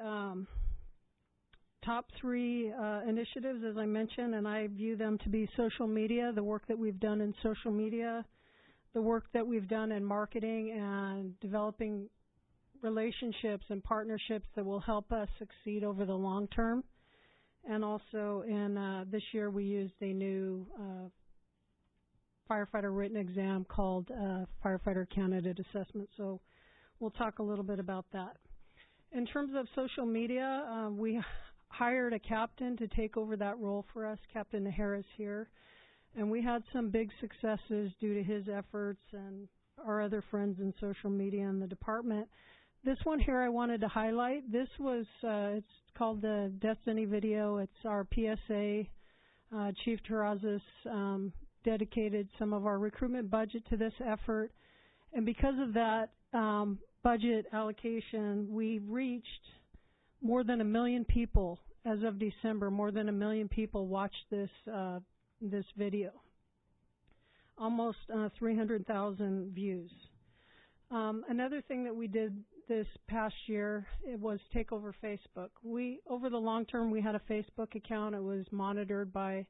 initiatives, as I mentioned, and I view them to be social media, the work that we've done in social media, the work that we've done in marketing and developing relationships and partnerships that will help us succeed over the long term. And also in this year we used a new firefighter written exam called Firefighter Candidate Assessment. So we'll talk a little bit about that. In terms of social media, we hired a captain to take over that role for us. Captain Nahara is here. And we had some big successes due to his efforts and our other friends in social media in the department. This one here I wanted to highlight. This was, it's called the Destiny video. It's our PSA. Chief Terrazas dedicated some of our recruitment budget to this effort. And because of that budget allocation, we reached more than 1 million people as of December. More than 1 million people watched this this video. Almost 300,000 views. Another thing that we did this past year, it was take over Facebook. Over the long term, we had a Facebook account. It was monitored by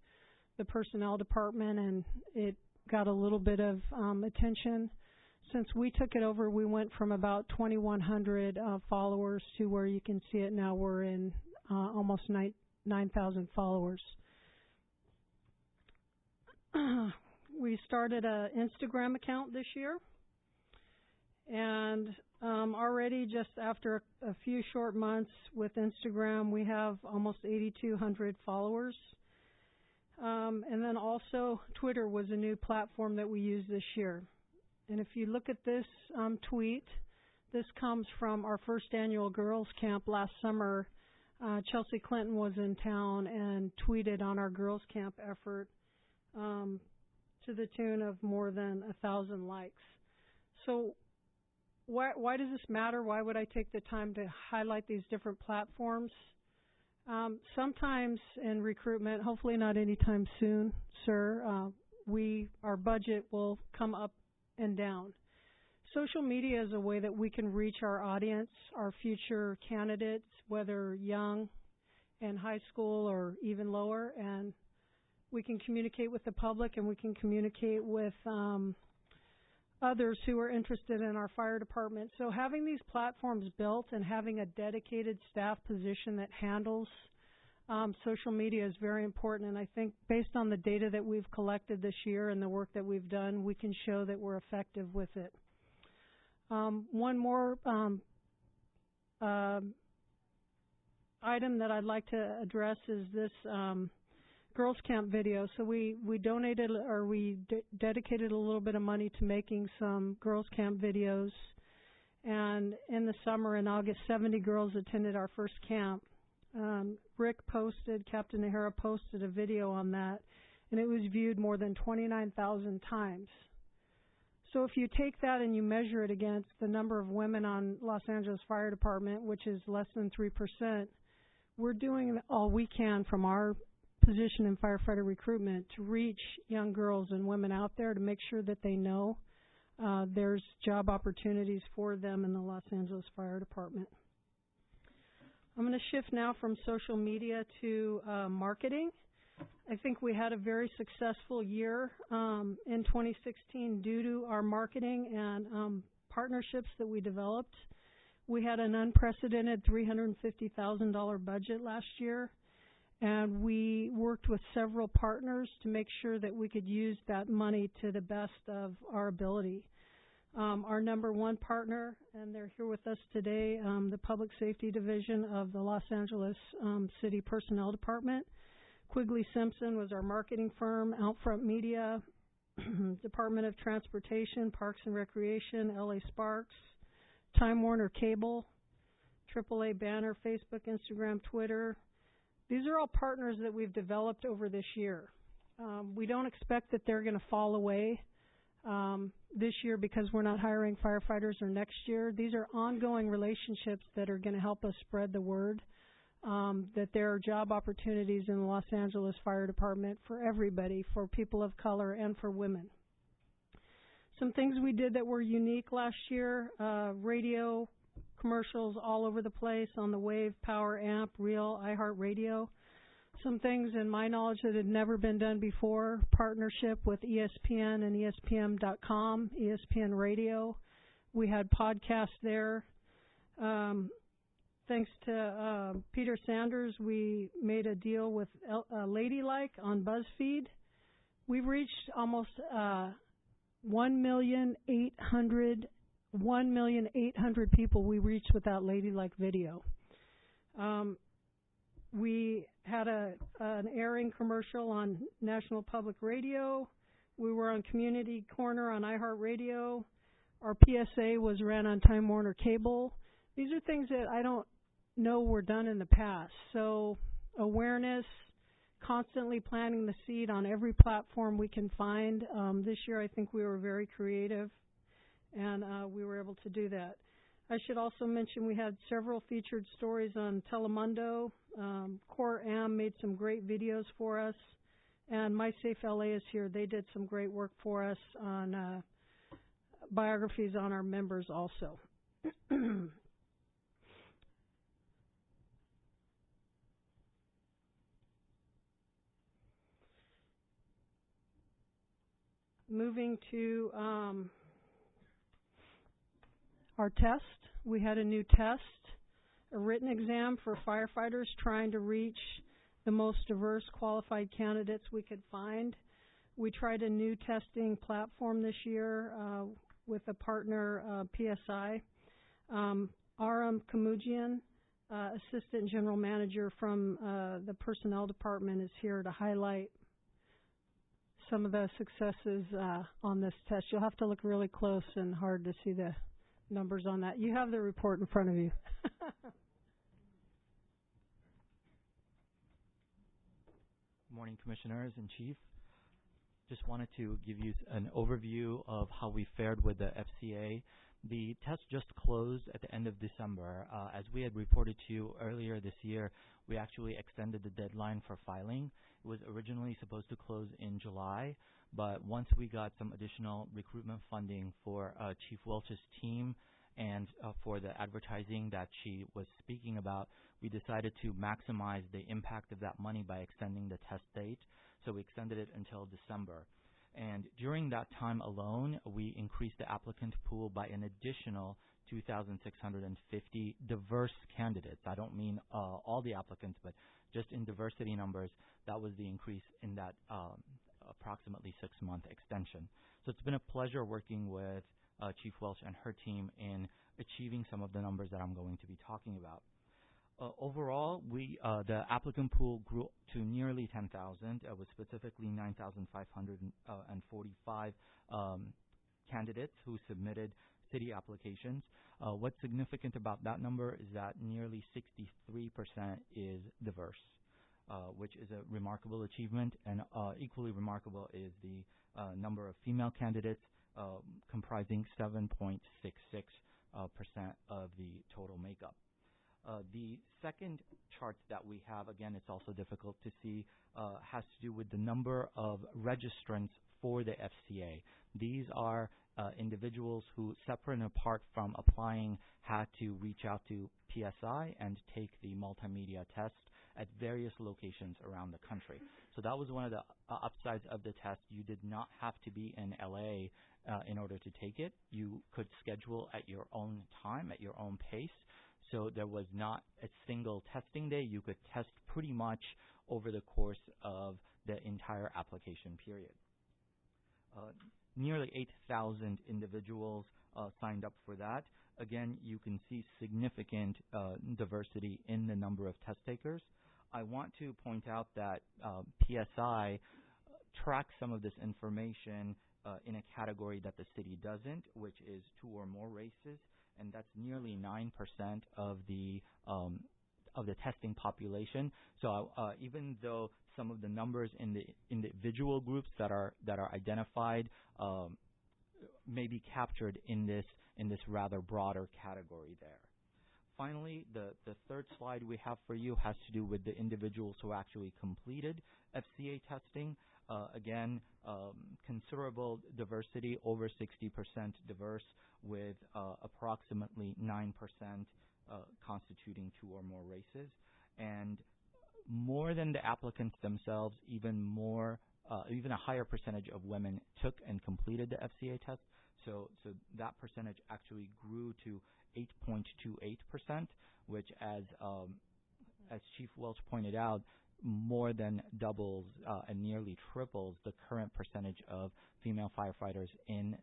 the personnel department, and it got a little bit of attention. Since we took it over, we went from about 2,100 followers to where you can see it now. We're in almost 9,000 followers. We started an Instagram account this year, and already just after a few short months with Instagram, we have almost 8,200 followers. And then also Twitter was a new platform that we used this year. And if you look at this tweet, this comes from our first annual girls camp last summer. Chelsea Clinton was in town and tweeted on our girls camp effort to the tune of more than 1,000 likes. So why does this matter? Why would I take the time to highlight these different platforms? Sometimes in recruitment, hopefully not anytime soon, sir, our budget will come up and down. Social media is a way that we can reach our audience, our future candidates, whether young and high school or even lower, and we can communicate with the public, and we can communicate with others who are interested in our fire department. So having these platforms built and having a dedicated staff position that handles social media is very important. And I think based on the data that we've collected this year and the work that we've done, we can show that we're effective with it. One more item that I'd like to address is this Girls Camp video. So we donated, or we dedicated a little bit of money to making some Girls Camp videos. And in the summer, in August, 70 girls attended our first camp. Rick posted, Captain Nahara posted a video on that, and it was viewed more than 29,000 times. So if you take that and you measure it against the number of women on Los Angeles Fire Department, which is less than 3%, we're doing all we can from our position in firefighter recruitment to reach young girls and women out there to make sure that they know there's job opportunities for them in the Los Angeles Fire Department. I'm going to shift now from social media to marketing. I think we had a very successful year in 2016 due to our marketing and partnerships that we developed. We had an unprecedented $350,000 budget last year, and we worked with several partners to make sure that we could use that money to the best of our ability. Our number one partner, and they're here with us today, the Public Safety Division of the Los Angeles City Personnel Department. Quigley Simpson was our marketing firm, Outfront Media, Department of Transportation, Parks and Recreation, LA Sparks, Time Warner Cable, AAA Banner, Facebook, Instagram, Twitter. These are all partners that we've developed over this year. We don't expect that they're going to fall away this year because we're not hiring firefighters or next year. These are ongoing relationships that are going to help us spread the word that there are job opportunities in the Los Angeles Fire Department for everybody, for people of color and for women. Some things we did that were unique last year, radio commercials all over the place on the Wave, Power, Amp, Real, iHeartRadio. Some things in my knowledge that had never been done before, partnership with ESPN and ESPN.com, ESPN Radio. We had podcasts there. Thanks to Peter Sanders, we made a deal with Ladylike on BuzzFeed. We've reached almost 1,800,000 people we reached with that Ladylike video. We had an airing commercial on National Public Radio. We were on Community Corner on iHeartRadio. Our PSA was ran on Time Warner Cable. These are things that I don't know were done in the past. So awareness, constantly planting the seed on every platform we can find. This year I think we were very creative, and we were able to do that. I should also mention we had several featured stories on Telemundo. Core Am made some great videos for us, and MySafe LA is here. They did some great work for us on biographies on our members also. Moving to our test, we had a new test, a written exam for firefighters trying to reach the most diverse qualified candidates we could find. We tried a new testing platform this year with a partner, PSI. Aram Kamujian, Assistant General Manager from the Personnel Department, is here to highlight some of the successes on this test. You'll have to look really close and hard to see the numbers on that. You have the report in front of you. Good morning, Commissioners and Chief. Just wanted to give you an overview of how we fared with the FCA. The test just closed at the end of December. As we had reported to you earlier this year, we actually extended the deadline for filing. It was originally supposed to close in July, but once we got some additional recruitment funding for Chief Welch's team and for the advertising that she was speaking about, we decided to maximize the impact of that money by extending the test date. So we extended it until December. And during that time alone, we increased the applicant pool by an additional 2,650 diverse candidates. I don't mean all the applicants, but just in diversity numbers, that was the increase in that approximately 6-month extension. So it's been a pleasure working with Chief Welch and her team in achieving some of the numbers that I'm going to be talking about. Overall, the applicant pool grew to nearly 10,000. It was specifically 9,545 candidates who submitted city applications. What's significant about that number is that nearly 63% is diverse, which is a remarkable achievement, and equally remarkable is the number of female candidates, comprising 7.66% of the total makeup. The second chart that we have, again, it's also difficult to see, has to do with the number of registrants for the FCA. These are individuals who, separate and apart from applying, had to reach out to PSI and take the multimedia test at various locations around the country. So that was one of the upsides of the test. You did not have to be in LA in order to take it. You could schedule at your own time, at your own pace. So there was not a single testing day. You could test pretty much over the course of the entire application period. Nearly 8,000 individuals signed up for that. Again, you can see significant diversity in the number of test takers. I want to point out that PSI tracks some of this information in a category that the city doesn't, which is 2 or more races, and that's nearly 9% of the testing population. So even though some of the numbers in the individual groups that are identified may be captured in this rather broader category there. Finally, the third slide we have for you has to do with the individuals who actually completed FCA testing. Again, considerable diversity, over 60% diverse, with approximately 9% constituting 2 or more races. And more than the applicants themselves, even a higher percentage of women took and completed the FCA test. So that percentage actually grew to 8.28%, which, as Chief Welch pointed out, more than doubles and nearly triples the current percentage of female firefighters in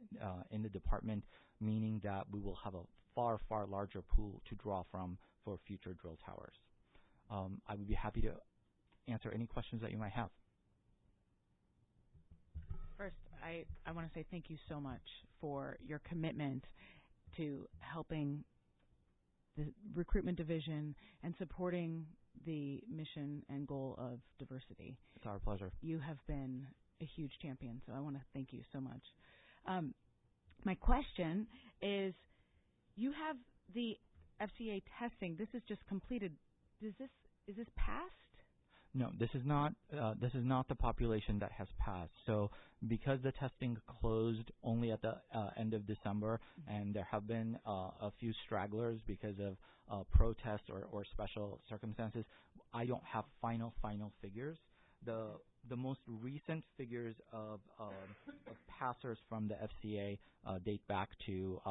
the department, meaning that we will have a far, far larger pool to draw from for future drill towers. I would be happy to answer any questions that you might have. First, I want to say thank you so much for your commitment to helping the recruitment division and supporting the mission and goal of diversity. It's our pleasure. You have been a huge champion, so I want to thank you so much. My question is, you have the FCA testing. This is just completed. Is this passed? No, this is not the population that has passed. So because the testing closed only at the end of December, and there have been a few stragglers because of protests or special circumstances, I don't have final figures. The most recent figures of passers from the FCA date back to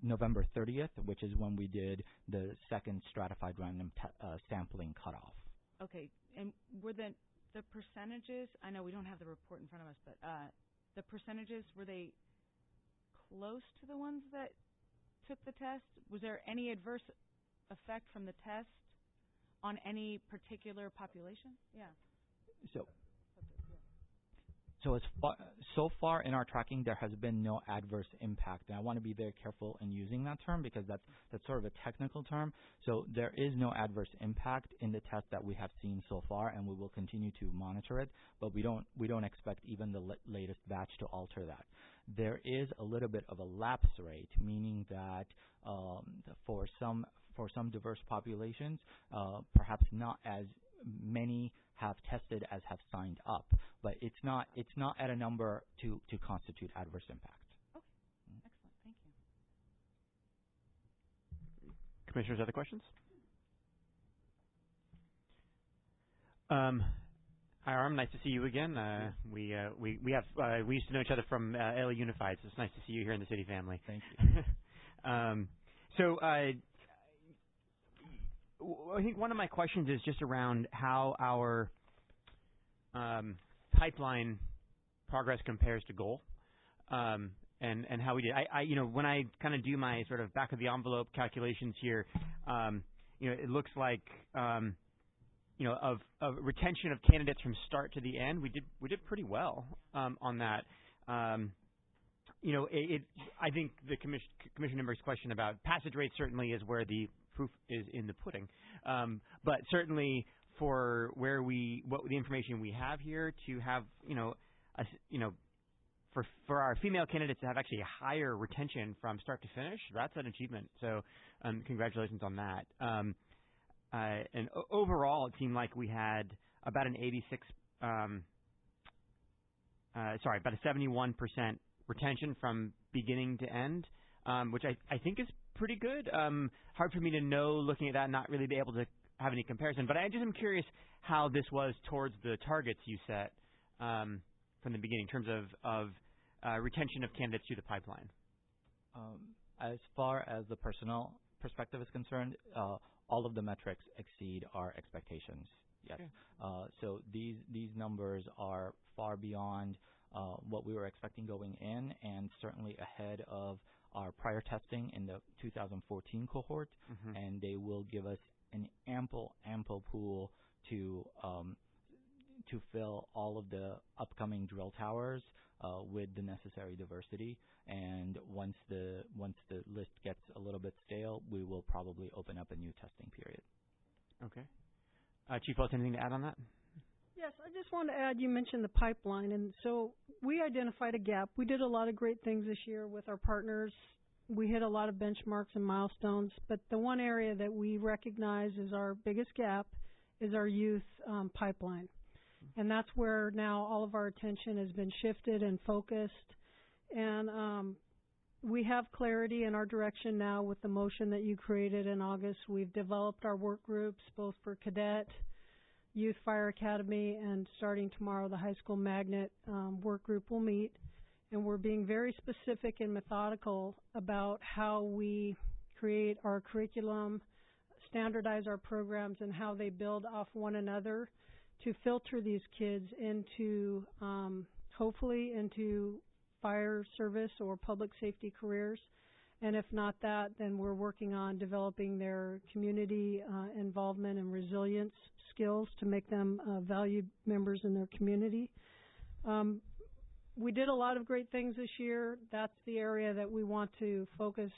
November 30th, which is when we did the second stratified random sampling cutoff. Okay, and were the percentages, I know we don't have the report in front of us, but the percentages, were they close to the ones that took the test? Was there any adverse effect from the test on any particular population? Yeah. So far in our tracking, there has been no adverse impact. And I want to be very careful in using that term because that's sort of a technical term. So there is no adverse impact in the test that we have seen so far, and we will continue to monitor it. But we don't expect even the latest batch to alter that. There is a little bit of a lapse rate, meaning that for some diverse populations, perhaps not as many have tested as have signed up, but it's not at a number to constitute adverse impact. Okay, excellent, thank you. Commissioners, other questions? Hi, Arm. Nice to see you again. We used to know each other from LA Unified, so it's nice to see you here in the city family. Thank you. So I think one of my questions is just around how our pipeline progress compares to goal, and how we did. When I kind of do my sort of back of the envelope calculations here, it looks like of retention of candidates from start to the end, we did pretty well on that. I think the commission member's question about passage rate certainly is where the proof is in the pudding. But certainly for what the information we have here, to have for our female candidates to have actually a higher retention from start to finish, that's an achievement. So congratulations on that. And overall, it seemed like we had about an 71% retention from beginning to end, which I think is pretty good. Hard for me to know looking at that and not really be able to have any comparison, but I just am curious how this was towards the targets you set from the beginning in terms of retention of candidates through the pipeline. As far as the personnel perspective is concerned, all of the metrics exceed our expectations. Yes. Okay. So these numbers are far beyond what we were expecting going in, and certainly ahead of our prior testing in the 2014 cohort, and they will give us an ample pool to fill all of the upcoming drill towers with the necessary diversity. And once the list gets a little bit stale, we will probably open up a new testing period. Okay. Chief Welch, anything to add on that? Yes, I just want to add, you mentioned the pipeline, and so we identified a gap. We did a lot of great things this year with our partners. We hit a lot of benchmarks and milestones, but the one area that we recognize as our biggest gap is our youth pipeline. And that's where now all of our attention has been shifted and focused. And we have clarity in our direction now with the motion that you created in August. We've developed our work groups, both for Cadet, Youth Fire Academy, and starting tomorrow, the High School Magnet work group will meet. And we're being very specific and methodical about how we create our curriculum, standardize our programs, and how they build off one another to filter these kids into, hopefully, into fire service or public safety careers. And if not that, then we're working on developing their community involvement and resilience skills to make them valued members in their community. We did a lot of great things this year. That's the area that we want to focus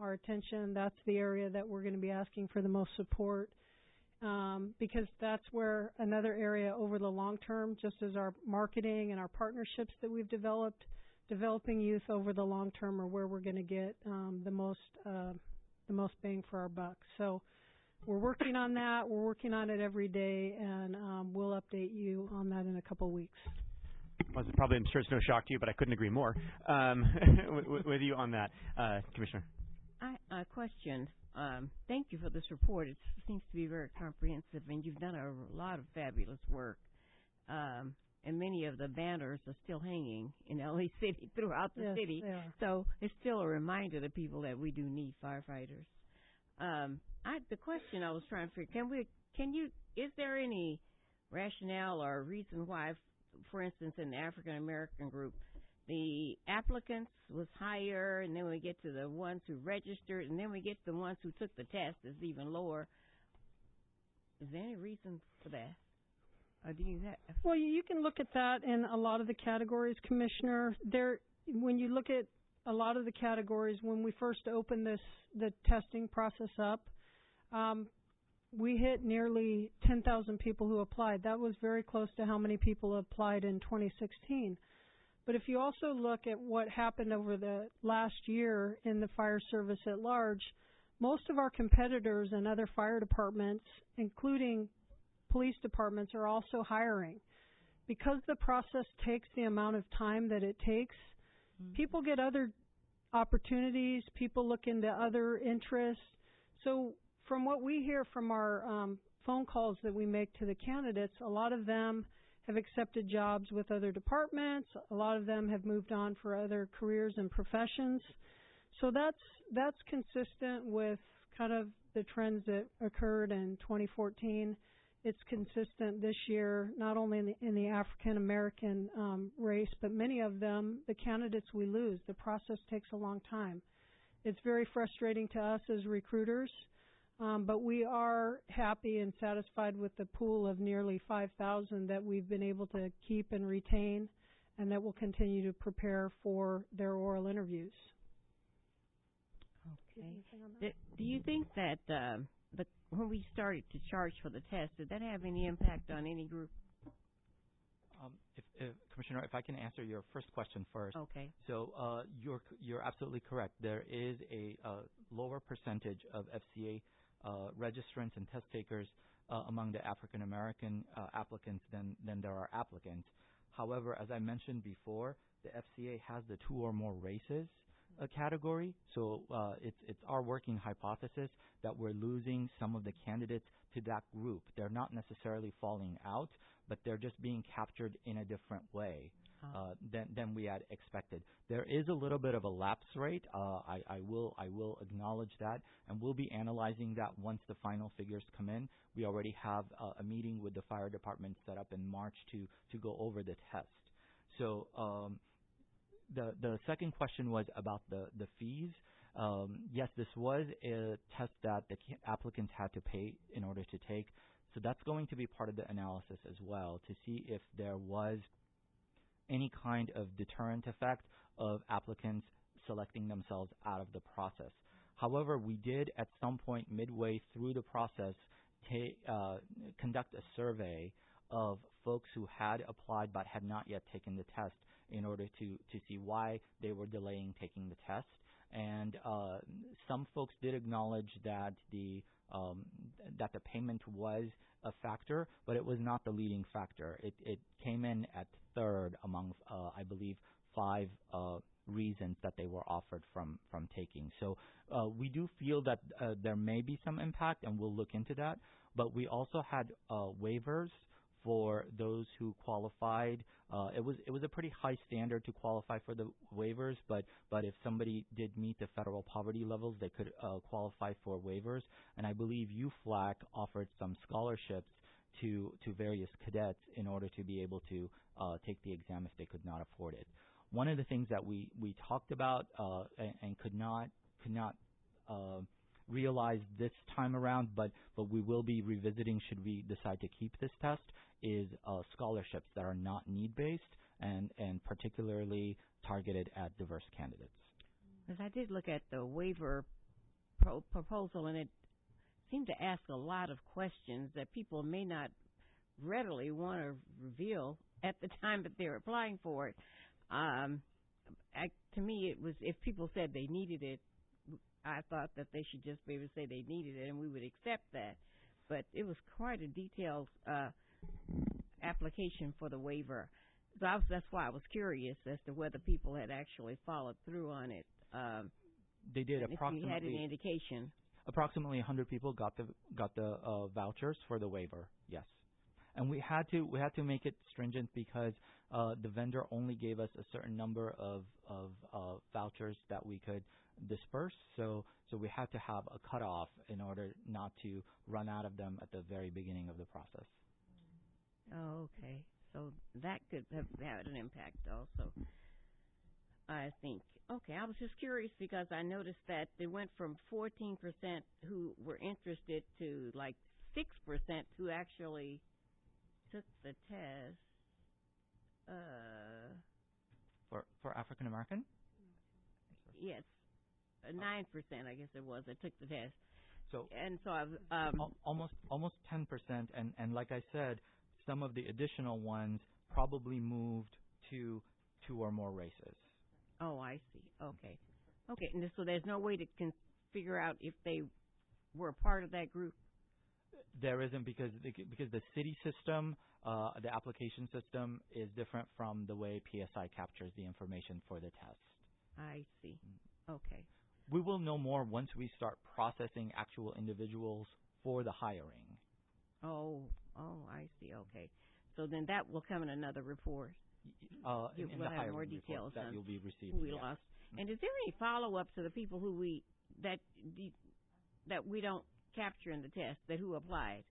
our attention. That's the area that we're going to be asking for the most support. Because that's where another area over the long term, just as our marketing and our partnerships that we've developed, developing youth over the long term are where we're going to get the most bang for our buck. So we're working on that. We're working on it every day, and we'll update you on that in a couple of weeks. Well, I'm sure it's no shock to you, but I couldn't agree more with you on that, Commissioner. I questioned. Thank you for this report. It seems to be very comprehensive, and you've done a lot of fabulous work. And many of the banners are still hanging in L.A. City, throughout the city. So it's still a reminder to people that we do need firefighters. The question I was trying to figure, is there any rationale or reason why, for instance, in the African American group, the applicants was higher, and then we get to the ones who registered, and then we get to the ones who took the test is even lower? Is there any reason for that? Or do you have? Well, you can look at that in a lot of the categories, Commissioner. When you look at a lot of the categories, when we first opened the testing process up, we hit nearly 10,000 people who applied. That was very close to how many people applied in 2016. But if you also look at what happened over the last year in the fire service at large, most of our competitors and other fire departments, including police departments, are also hiring. Because the process takes the amount of time that it takes, people get other opportunities, people look into other interests. So from what we hear from our phone calls that we make to the candidates, a lot of them have accepted jobs with other departments. A lot of them have moved on for other careers and professions. So that's consistent with kind of the trends that occurred in 2014. It's consistent this year, not only in the African American race, but many of them, the candidates we lose. The process takes a long time. It's very frustrating to us as recruiters. But we are happy and satisfied with the pool of nearly 5,000 that we've been able to keep and retain, and that will continue to prepare for their oral interviews. Okay. Do you think that when we started to charge for the test, did that have any impact on any group? Commissioner, if I can answer your first question first. Okay. So you're absolutely correct. There is a lower percentage of FCA registrants and test takers among the African American applicants than there are applicants. However, as I mentioned before, the FCA has the 2 or more races category. So it's our working hypothesis that we're losing some of the candidates to that group. They're not necessarily falling out, but they're just being captured in a different way than we had expected. There is a little bit of a lapse rate. I will acknowledge that, and we'll be analyzing that once the final figures come in. We already have a meeting with the fire department set up in March to go over the test. So the second question was about the fees. Yes, this was a test that the applicants had to pay in order to take. So that's going to be part of the analysis as well, to see if there was any kind of deterrent effect of applicants selecting themselves out of the process. However, we did at some point midway through the process conduct a survey of folks who had applied but had not yet taken the test in order to see why they were delaying taking the test. And some folks did acknowledge that the payment was a factor, but it was not the leading factor. It came in at third among, I believe, 5 reasons that they were offered from taking. So we do feel that there may be some impact, and we'll look into that. But we also had waivers for those who qualified. It was a pretty high standard to qualify for the waivers, but if somebody did meet the federal poverty levels, they could qualify for waivers. And I believe UFLAC offered some scholarships to various cadets in order to be able to take the exam if they could not afford it. One of the things that we talked about and could not realize this time around, but we will be revisiting should we decide to keep this test, is scholarships that are not need-based and particularly targeted at diverse candidates. Because I did look at the waiver proposal, and it seemed to ask a lot of questions that people may not readily want to reveal at the time that they're applying for it. To me, it was, if people said they needed it, I thought that they should just be able to say they needed it, and we would accept that. But it was quite a detailed application for the waiver. So that's why I was curious as to whether people had actually followed through on it. They did. If you had any indication. Approximately 100 people got the vouchers for the waiver. Yes. And we had to make it stringent because the vendor only gave us a certain number of vouchers that we could disperse. So we had to have a cutoff in order not to run out of them at the very beginning of the process. Oh, okay. So that could have had an impact also, I think. Okay, I was just curious because I noticed that they went from 14% who were interested to like 6% who actually took the test. For African American? Yes, 9%, I guess it was, that took the test. So I've almost 10%, and like I said, some of the additional ones probably moved to 2 or more races. Oh, I see. Okay, and so there's no way to figure out if they were a part of that group. There isn't because the city system, the application system, is different from the way PSI captures the information for the test. I see. Okay. We will know more once we start processing actual individuals for the hiring. Oh, I see. Okay. So then that will come in another report. In the have hiring more details that you'll be receiving. Who we lost. And is there any follow-up to the people who that we don't capture in the test, that who applied?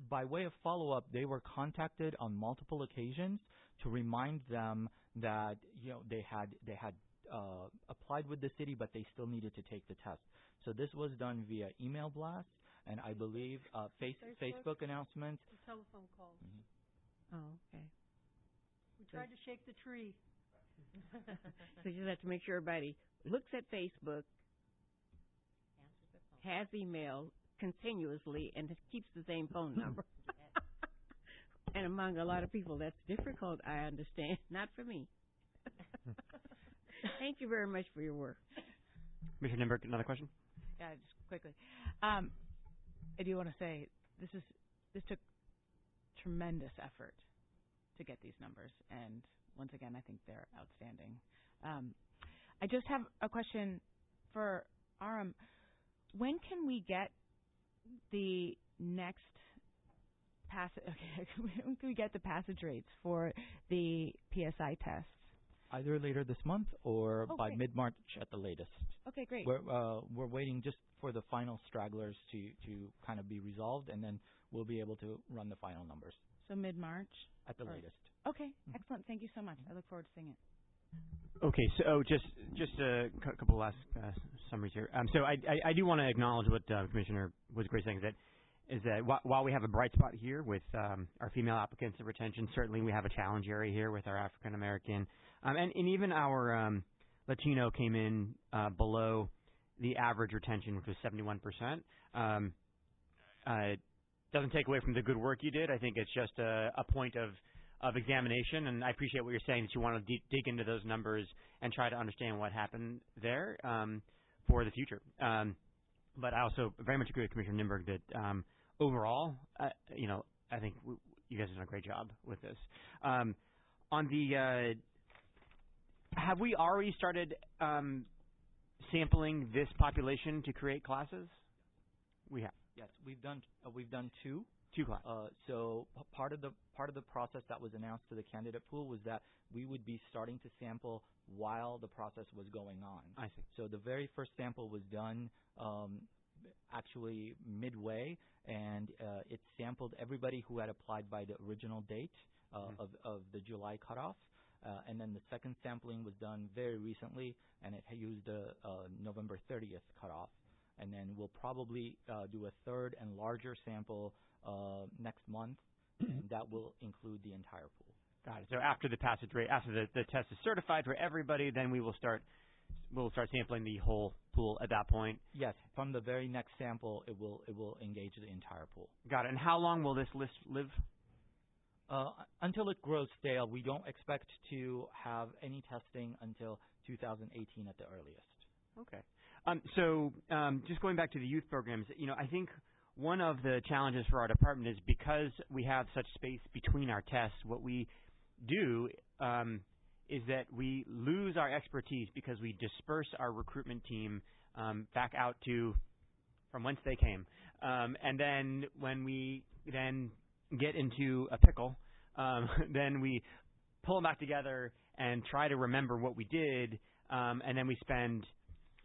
By way of follow-up, they were contacted on multiple occasions to remind them that they had applied with the city, but they still needed to take the test. So this was done via email blast, and I believe Facebook announcements. Telephone calls. Mm-hmm. Oh, okay. We tried to shake the tree. So you just have to make sure everybody looks at Facebook, has email continuously, and keeps the same phone number. And among a lot of people, that's difficult, I understand. Not for me. Thank you very much for your work. Commissioner Nimberg, another question? Yeah, just quickly. I do want to say this took tremendous effort to get these numbers, and once again, I think they're outstanding. I just have a question for Aram. When can we get the next when can we get the passage rates for the PSI tests? Either later this month or by mid-March at the latest. Okay, great. We're waiting just for the final stragglers to kind of be resolved, and then we'll be able to run the final numbers. So mid-March? At the latest. Okay, excellent. Thank you so much. I look forward to seeing it. Okay, so just a couple last summaries here. So I do want to acknowledge what Commissioner Woods-Gray saying, is that while we have a bright spot here with our female applicants of retention, certainly we have a challenge area here with our African American, and even our Latino came in below the average retention, which was 71%. It doesn't take away from the good work you did. I think it's just a point of examination, and I appreciate what you're saying, that you want to dig into those numbers and try to understand what happened there for the future. But I also very much agree with Commissioner Nimberg that overall, I think you guys have done a great job with this. On the have we already started sampling this population to create classes? We have. Yes, we've done two. Two classes. So part of the process that was announced to the candidate pool was that we would be starting to sample while the process was going on. I see. So the very first sample was done actually midway, and it sampled everybody who had applied by the original date of the July cutoff. And then the second sampling was done very recently, and it used a November 30th cutoff. And then we'll probably do a third and larger sample next month, and that will include the entire pool. Got it. So after the passage rate, after the test is certified for everybody, then we'll start sampling the whole pool at that point. Yes, from the very next sample, it will engage the entire pool. Got it. And how long will this list live? Until it grows stale. We don't expect to have any testing until 2018 at the earliest. Okay. So just going back to the youth programs, I think one of the challenges for our department is because we have such space between our tests, what we do is that we lose our expertise because we disperse our recruitment team back out from whence they came. And then when we then get into a pickle, then we pull them back together and try to remember what we did, and then we spend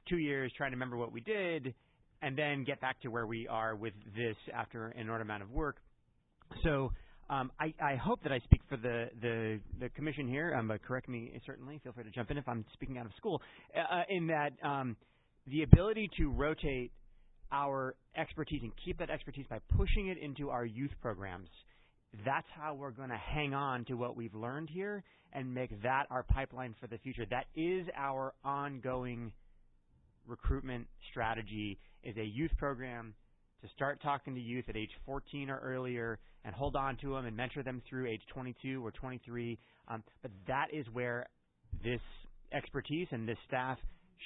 2 years trying to remember what we did, and then get back to where we are with this after an inordinate amount of work. So I hope that I speak for the commission here, but correct me certainly. Feel free to jump in if I'm speaking out of school, in that the ability to rotate our expertise and keep that expertise by pushing it into our youth programs, that's how we're going to hang on to what we've learned here and make that our pipeline for the future. That is our ongoing recruitment strategy, is a youth program to start talking to youth at age 14 or earlier and hold on to them and mentor them through age 22 or 23. But that is where this expertise and this staff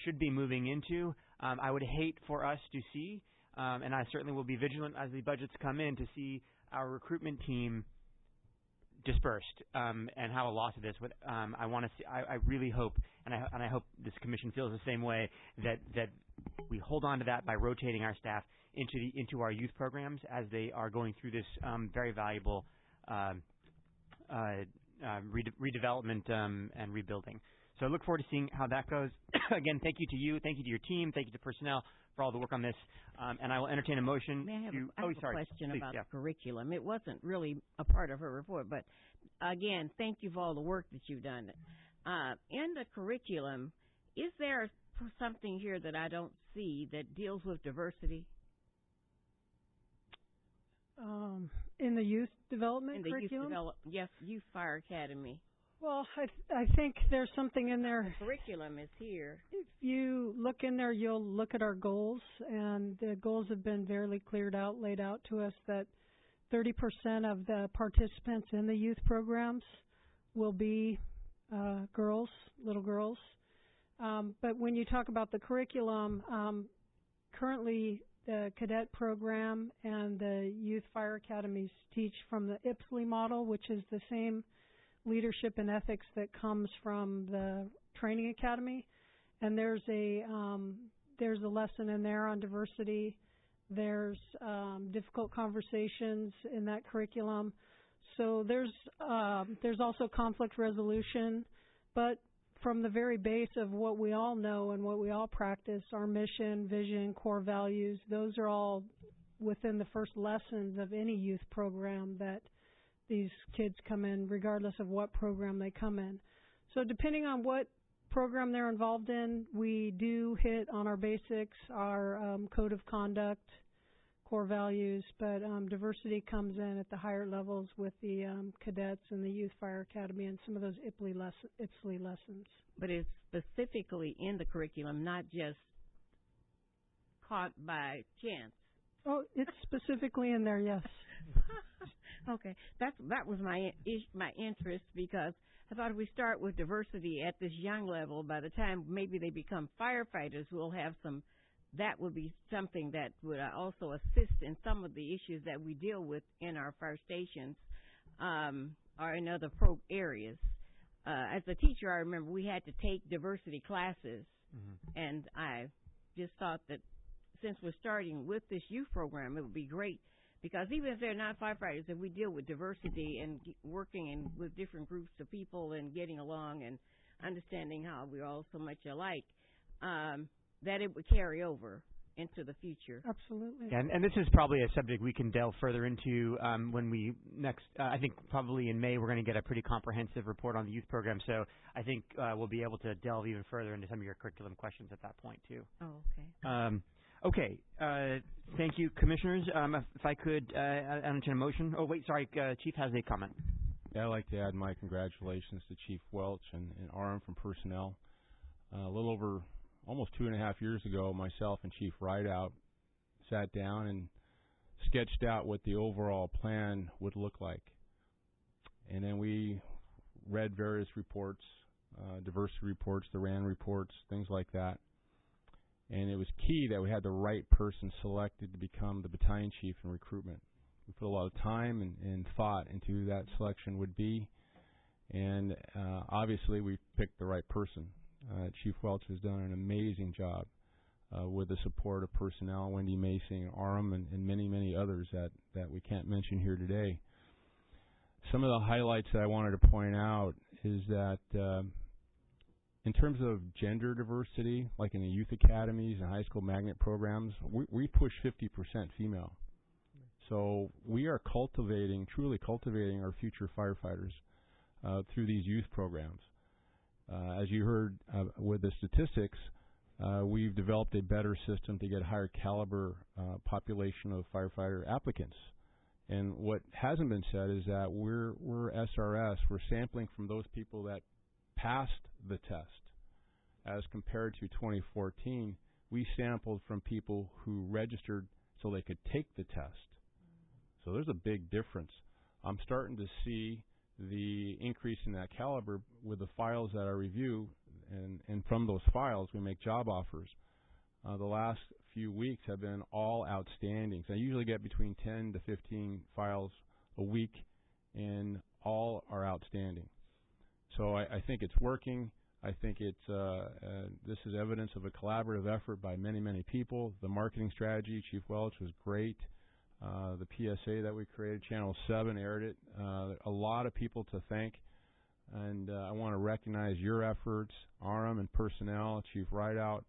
should be moving into. I would hate for us to see, and I certainly will be vigilant as the budgets come in, to see our recruitment team dispersed and have a loss of this. I really hope, and I hope this commission feels the same way, that we hold on to that by rotating our staff into our youth programs as they are going through this very valuable redevelopment and rebuilding. So I look forward to seeing how that goes. Again, thank you to you, thank you to your team, thank you to personnel for all the work on this. And I will entertain a motion. May I have to... I have sorry. a question Please, about yeah. the curriculum. It wasn't really a part of her report, but again, thank you for all the work that you've done. In the curriculum, is there something here that I don't see that deals with diversity? In the youth development curriculum? Yes, Youth Fire Academy. Well, I think there's something in there. The curriculum is here. If you look in there, you'll look at our goals, and the goals have been fairly laid out to us, that 30% of the participants in the youth programs will be girls, little girls. But when you talk about the curriculum, currently the cadet program and the youth fire academies teach from the IPSLE model, which is the same leadership and ethics that comes from the training academy. And there's a lesson in there on diversity. There's difficult conversations in that curriculum. So there's also conflict resolution, but from the very base of what we all know and what we all practice, our mission, vision, core values, those are all within the first lessons of any youth program that these kids come in, regardless of what program they come in. So depending on what program they're involved in, we do hit on our basics, our code of conduct, core values, but diversity comes in at the higher levels with the cadets and the Youth Fire Academy and some of those IPSLE lessons. But it's specifically in the curriculum, not just caught by chance. Oh, it's specifically in there, yes. Okay, that was my interest, because I thought if we start with diversity at this young level, by the time maybe they become firefighters, we'll have some. That would be something that would also assist in some of the issues that we deal with in our fire stations or in other areas. As a teacher, I remember we had to take diversity classes, and I just thought that since we're starting with this youth program, it would be great, because even if they're not firefighters, if we deal with diversity and working with different groups of people and getting along and understanding how we're all so much alike, that it would carry over into the future. Absolutely. And this is probably a subject we can delve further into when we next, I think probably in May, we're going to get a pretty comprehensive report on the youth program. So I think we'll be able to delve even further into some of your curriculum questions at that point, too. Oh, okay. Okay. Thank you, Commissioners. If I could entertain a motion. Oh, wait, sorry. Chief has a comment. Yeah, I'd like to add my congratulations to Chief Welch and RM from Personnel. A little over almost 2.5 years ago, myself and Chief Rideout sat down and sketched out what the overall plan would look like. And then we read various reports, diversity reports, the RAND reports, things like that. And it was key that we had the right person selected to become the battalion chief in recruitment. We put a lot of time and thought into who that selection would be. And obviously we picked the right person. Chief Welch has done an amazing job with the support of Personnel, Wendy Macing, Aram, and many, many others that we can't mention here today. Some of the highlights that I wanted to point out is that in terms of gender diversity, like in the youth academies and high school magnet programs, we push 50% female. So we are truly cultivating our future firefighters through these youth programs. As you heard with the statistics, we've developed a better system to get higher caliber population of firefighter applicants. And what hasn't been said is that we're SRS. We're sampling from those people that passed the test. As compared to 2014, we sampled from people who registered so they could take the test. So there's a big difference. I'm starting to see the increase in that caliber with the files that I review, and from those files we make job offers. The last few weeks have been all outstanding. So I usually get between 10 to 15 files a week, and all are outstanding. So I think it's working. I think this is evidence of a collaborative effort by many, many people. The marketing strategy, Chief Welch, was great. The PSA that we created, Channel 7 aired it. A lot of people to thank, and I want to recognize your efforts, RM and Personnel, Chief Rideout.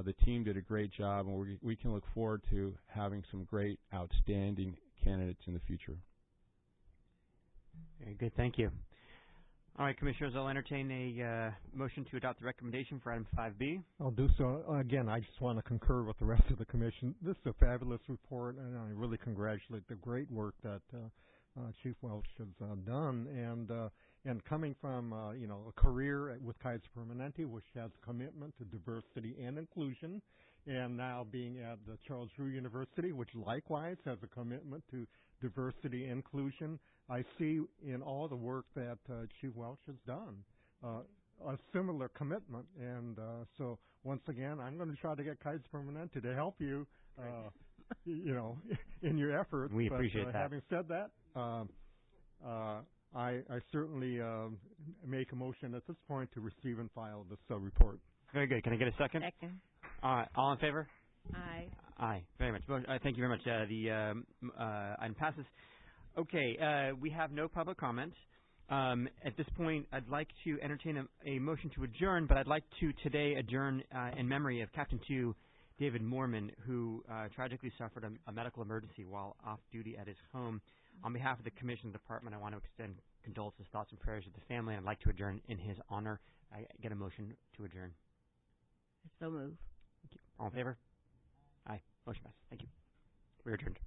The team did a great job, and we can look forward to having some great, outstanding candidates in the future. Very good. Thank you. All right, Commissioners, I'll entertain a motion to adopt the recommendation for item 5B. I'll do so. Again, I just want to concur with the rest of the Commission. This is a fabulous report, and I really congratulate the great work that Chief Welch has done. And coming from, a career with Kaiser Permanente, which has a commitment to diversity and inclusion, and now being at the Charles Drew University, which likewise has a commitment to diversity and inclusion, I see in all the work that Chief Welch has done a similar commitment. And so once again, I'm going to try to get Kaiser Permanente to help you, in your efforts. We appreciate that. Having said that, I certainly make a motion at this point to receive and file this report. Very good. Can I get a second? Second. All in favor? Aye. Aye. Very much. Thank you very much. The item passes. Okay. We have no public comment. At this point, I'd like to entertain a motion to adjourn, but I'd like to today adjourn in memory of Captain 2 David Moorman, who tragically suffered a medical emergency while off duty at his home. On behalf of the Commission Department, I want to extend condolences, thoughts, and prayers to the family, and I'd like to adjourn in his honor. I get a motion to adjourn. So move. Thank you. All in favor? Aye. Motion passes. Thank you. We're adjourned.